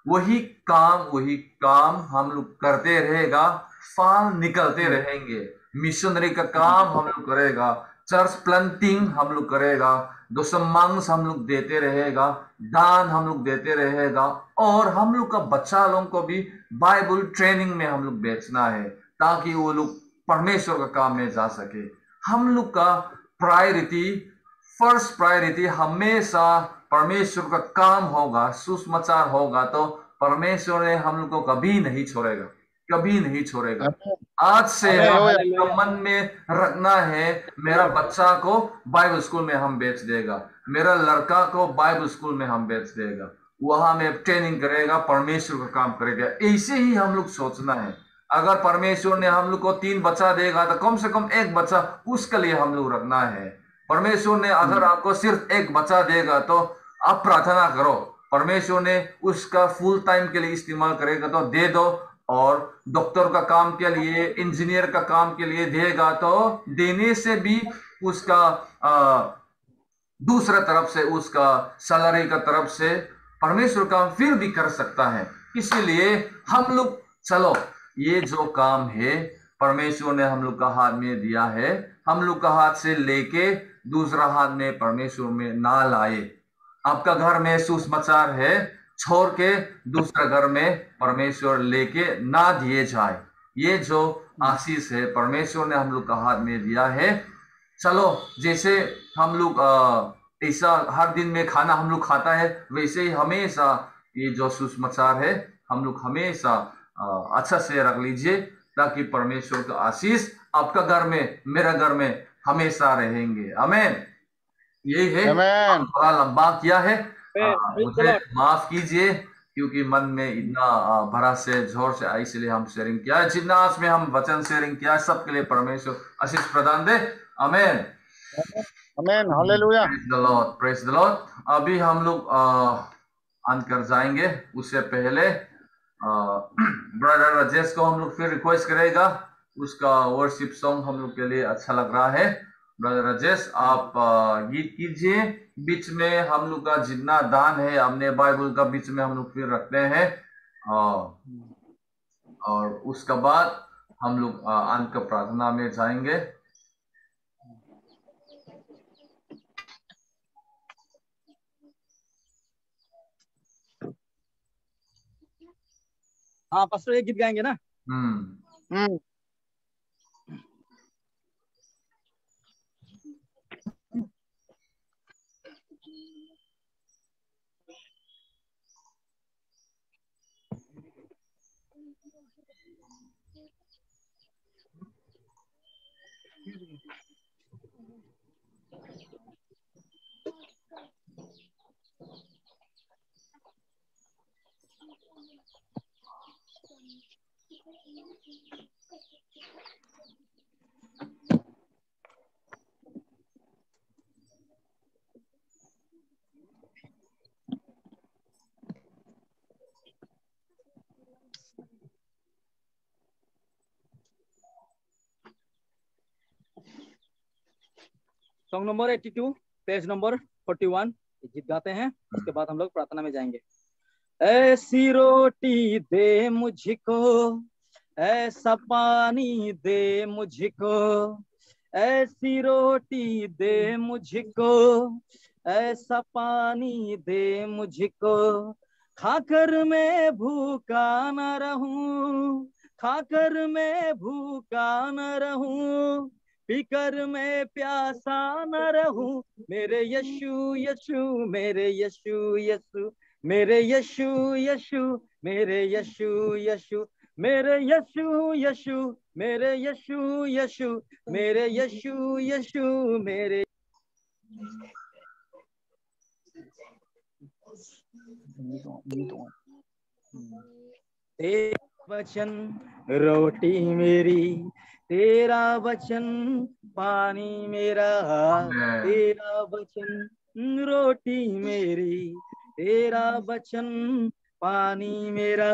वही काम हम लोग करते रहेगा, फल निकलते रहेंगे। मिशनरी का काम हम लोग करेगा, चर्च प्लांटिंग हम लोग करेगा, दशमांश हम लोग देते रहेगा, दान हम लोग देते रहेगा, और हम लोग का बच्चा लोगों को भी बाइबल ट्रेनिंग में हम लोग बेचना है ताकि वो लोग परमेश्वर का काम में जा सके। हम लोग का फर्स्ट प्रायोरिटी हमेशा परमेश्वर का काम होगा, सुसमाचार होगा, तो परमेश्वर ने हम लोग को कभी नहीं छोड़ेगा, कभी नहीं छोड़ेगा। आज से हम मन में रखना है, मेरा बच्चा को बाइबल स्कूल में हम बेच देगा, मेरा लड़का को बाइबल स्कूल में हम बेच देगा, वहां में ट्रेनिंग करेगा, परमेश्वर का काम करेगा। ऐसे ही हम लोग सोचना है। अगर परमेश्वर ने हम लोग को 3 बच्चा देगा तो कम से कम 1 बच्चा उसके लिए हम लोग रखना है। परमेश्वर ने अगर आपको सिर्फ 1 बच्चा देगा तो आप प्रार्थना करो, परमेश्वर ने उसका फुल टाइम के लिए इस्तेमाल करेगा तो दे दो, और डॉक्टर का काम के लिए, इंजीनियर का काम के लिए देगा तो देने से भी उसका दूसरा तरफ से उसका सैलरी का तरफ से परमेश्वर काम फिर भी कर सकता है। इसीलिए हम लोग चलो ये जो काम है परमेश्वर ने हम लोग का हाथ में दिया है, हम लोग का हाथ से लेके दूसरा हाथ में परमेश्वर में ना लाए। आपका घर में सुसमाचार है, छोड़ के दूसरा घर में परमेश्वर लेके ना दिए जाए। ये जो आशीष है परमेश्वर ने हम लोग का हाथ में दिया है। चलो जैसे हम लोग ऐसा हर दिन में खाना हम लोग खाता है, वैसे ही हमेशा ये जो सुसमाचार है हम लोग हमेशा अच्छा से रख लीजिए, ताकि परमेश्वर का आशीष आपका घर में, मेरा घर में हमेशा रहेंगे। आमीन। यही है। Amen. थोड़ा लंबा किया है, praise the मुझे Lord. माफ कीजिए, क्योंकि मन में इतना भरा से जोर से आई, इसलिए हम शेयरिंग किया है। जितना आज में हम वचन शेयरिंग किया है, सबके लिए परमेश्वर आशीष प्रदान दे। आमीन। Amen. Hallelujah. Praise the Lord, praise the Lord. अभी हम लोग अंत कर जाएंगे, उससे पहले ब्रदर राजेश को हम लोग फिर रिक्वेस्ट करेगा, उसका वर्शिप सॉन्ग हम लोग के लिए अच्छा लग रहा है। ब्रदर राजेश आप गीत कीजिए, बीच में हम लोग का जितना दान है हमने बाइबल का बीच में हम लोग फिर रखते हैं, और उसके बाद हम लोग अंत का प्रार्थना में जाएंगे। हाँ पास्टर एक गीत गाएंगे ना। Hmm. Song number 82 page number 41 गीत गाते हैं, उसके बाद हम लोग प्रार्थना में जाएंगे। ऐसी रोटी दे मुझको, ऐसा पानी दे मुझको, ऐसी रोटी दे मुझको, ऐसा पानी दे मुझको, खाकर मैं भूखा न रहूं, खाकर मैं भूखा न रहूं, पीकर मैं प्यासा न रहूं, मेरे यीशु यीशु, मेरे यीशु यीशु, मेरे यीशु यीशु, मेरे यीशु यीशु, मेरे यीशु यीशु, मेरे यीशु यीशु, मेरे यीशु यीशु, मेरे तेरा वचन रोटी मेरी, तेरा वचन पानी मेरा, तेरा वचन रोटी मेरी, तेरा वचन पानी मेरा,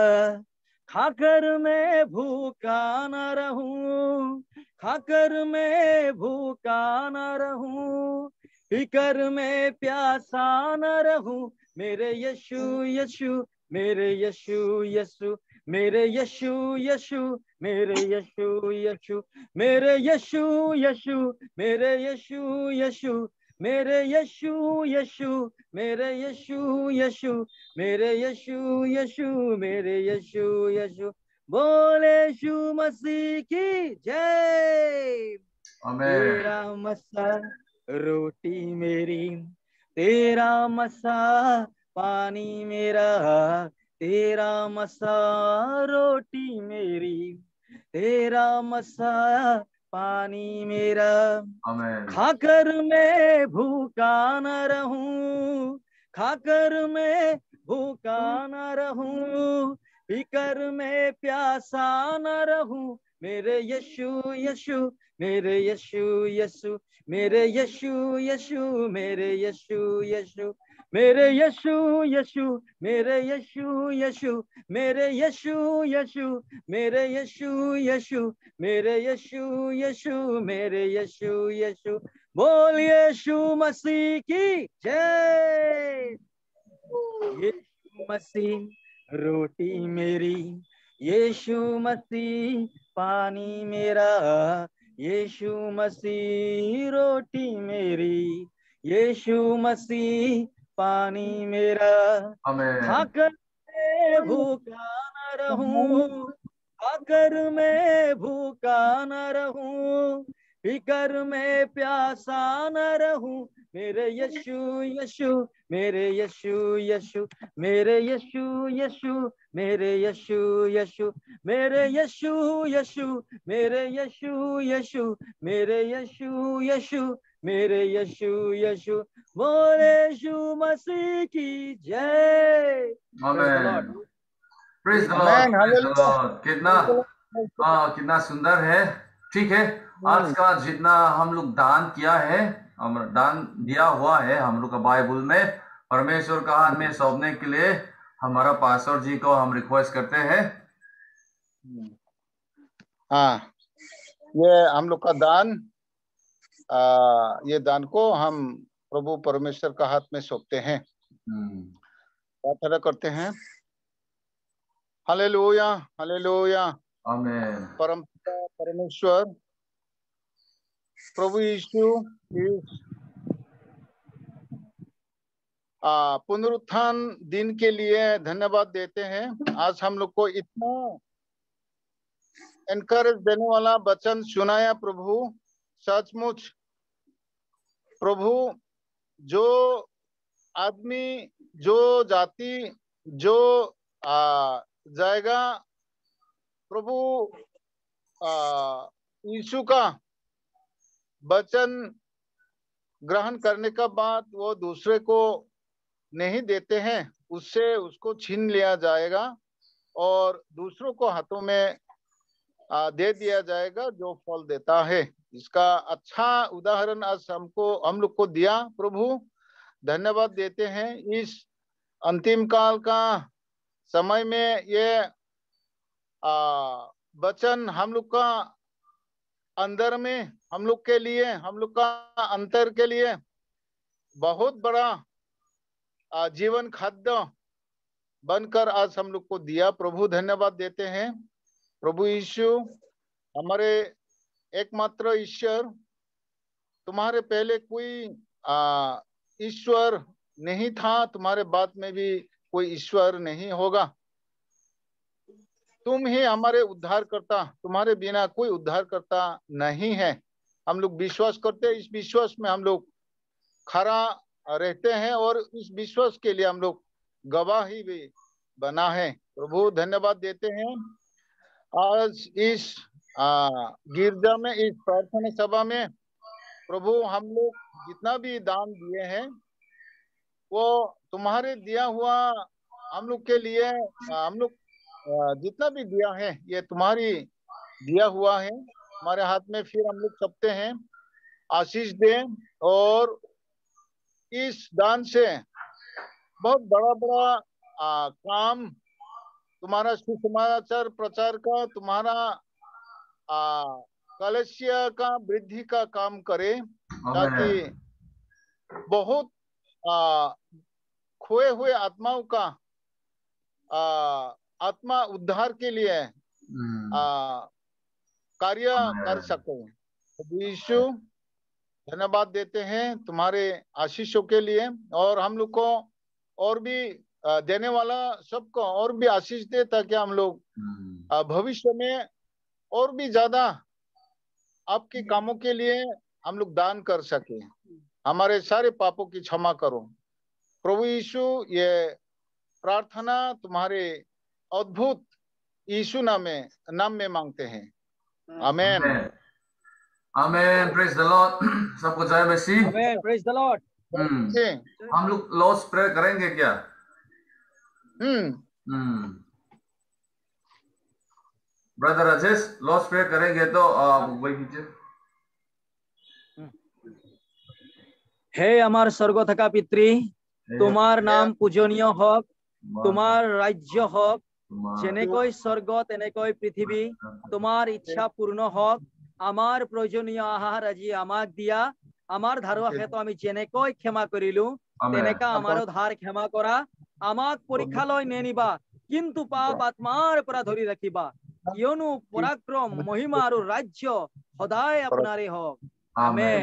खाकर मैं भूखा न रहूं, खाकर मैं भूखा न रहूं, पीकर मैं प्यासा न रहूं, मेरे यीशु यीशु, मेरे यीशु यीशु, मेरे यीशु यीशु, मेरे यीशु यीशु, मेरे यीशु यीशु, मेरे यीशु यीशु, मेरे यीशु यीशु, मेरे यीशु यीशु, मेरे यीशु यीशु, मेरे यीशु यीशु, बोले यीशु मसीह की जय। तेरा मसा रोटी मेरी, तेरा मसा पानी मेरा, तेरा मसा रोटी मेरी, तेरा मसा पानी मेरा, खाकर मैं भूखा न रहूं, खाकर मैं भूखा न रहूं, पीकर मैं प्यासा न रहूं, मेरे यीशु यीशु, मेरे यीशु यीशु, मेरे यीशु यीशु, मेरे यीशु यीशु, मेरे यीशु यीशु, मेरे यीशु यीशु, मेरे यीशु यीशु, मेरे यीशु यीशु, मेरे यीशु यीशु, मेरे यीशु यीशु, बोल यीशु मसीह की जय। यीशु मसीह रोटी मेरी, यीशु मसीह पानी मेरा, यीशु मसीह रोटी मेरी, यीशु मसीह पानी मेरा। आमीन। खाकर मैं भूखा न रहूं, खाकर मैं भूखा न रहूं, पीकर मैं प्यासा न रहूं, मेरे यीशु यीशु, मेरे यीशु यीशु, मेरे यीशु यीशु, मेरे यीशु यीशु, मेरे यीशु यीशु, मेरे यीशु यीशु, मेरे यीशु यीशु, मेरे यीशु यीशु, बोल यीशु मसीह की जय। आमीन। Praise the Amen. Lord, praise the Hallelujah. Lord. कितना सुंदर है। ठीक है, आज का जितना हम लोग दान किया है, हम दान दिया हुआ है हम लोग का बाइबल में, परमेश्वर का हाथ में सौंपने के लिए हमारा पास्टर जी को हम रिक्वेस्ट करते हैं। हाँ, ये हम लोग का दान, ये दान को हम प्रभु परमेश्वर का हाथ में सौंपते हैं, प्रार्थना करते हैं। Hallelujah, hallelujah. आमीन। परम पिता परमेश्वर प्रभु यीशु इस पुनरुत्थान दिन के लिए धन्यवाद देते हैं। आज हम लोग को इतना एनकरेज देने वाला वचन सुनाया प्रभु। सचमुच प्रभु, जो आदमी, जो जाति, जो जाएगा प्रभु यीशु का वचन ग्रहण करने का बाद वो दूसरे को नहीं देते हैं, उससे उसको छीन लिया जाएगा और दूसरों को हाथों में दे दिया जाएगा जो फल देता है। इसका अच्छा उदाहरण आज हम लोग को दिया प्रभु। धन्यवाद देते हैं। इस अंतिम काल का समय में ये वचन हम लोग का अंदर में, हम लोग के लिए, हम लोग का अंतर के लिए बहुत बड़ा जीवन खाद्य बनकर आज हम लोग को दिया। प्रभु धन्यवाद देते हैं। प्रभु यीशु हमारे एकमात्र ईश्वर, तुम्हारे पहले कोई ईश्वर नहीं था, तुम्हारे बाद में भी कोई ईश्वर नहीं होगा। तुम ही हमारे उद्धारकर्ता, तुम्हारे बिना कोई उद्धारकर्ता नहीं है। हम लोग विश्वास करते हैं, इस विश्वास में हम लोग खरा रहते हैं और इस विश्वास के लिए हम लोग गवाही भी बना है। प्रभु धन्यवाद देते हैं। आज इस गिरजा में, इस प्रार्थना सभा में प्रभु हम लोग जितना भी दान दिए हैं वो तुम्हारे दिया हुआ, हम लोग के लिए हम लोग जितना भी दिया है ये तुम्हारी दिया हुआ है। हमारे हाथ में फिर हम लोग सौंपते हैं। आशीष दें और इस दान से बहुत बड़ा बड़ा काम, तुम्हारा सुसमाचार प्रचार का, तुम्हारा कलसिया का वृद्धि का काम करे, ताकि बहुत खोए हुए आत्माओं का आत्मा उद्धार के लिए कार्य कर सके। यीशु धन्यवाद देते हैं तुम्हारे आशीषों के लिए, और हम लोग को और भी देने वाला सबको और भी आशीष दे, ताकि हम लोग भविष्य में और भी ज्यादा आपके कामों के लिए हम लोग दान कर सके। हमारे सारे पापों की क्षमा करो प्रभु यीशु। ये प्रार्थना तुम्हारे अद्भुत यीशु नाम में मांगते हैं। Amen. Amen. Praise the Lord. सबको जय मसीह। आमेन। Praise the Lord. हम लोग लॉर्ड्स प्रेयर करेंगे क्या? ब्रदर राजेश, लॉर्ड्स प्रेयर करेंगे तो वही कीजिए। हे আমার স্বর্গ থাকা পিতৃ, তোমার নাম পূজনীয় হোক, তোমার রাজ্য হোক, যেনেকৈ স্বর্গ তেনেকৈ পৃথিৱী, তোমাৰ ইচ্ছা পূৰ্ণ হোক। আমাৰ প্ৰয়োজনীয় আহাৰ আজি আমাক দিয়া, আমাৰ ধাৰুৱা ক্ষেত্ৰ আমি যেনেকৈ ক্ষমা কৰিলো Amen. তেনেকা আমাৰো ধাৰ ক্ষমা কৰা আমাক পৰীক্ষালৈ নেনিবা কিন্তু পাপ আত্মাৰ পৰা ধৰি ৰাখিবা কিয়নো পৰাক্ৰম মহিমা আৰু ৰাজ্য সদায় আপোনাৰে হওক আমেন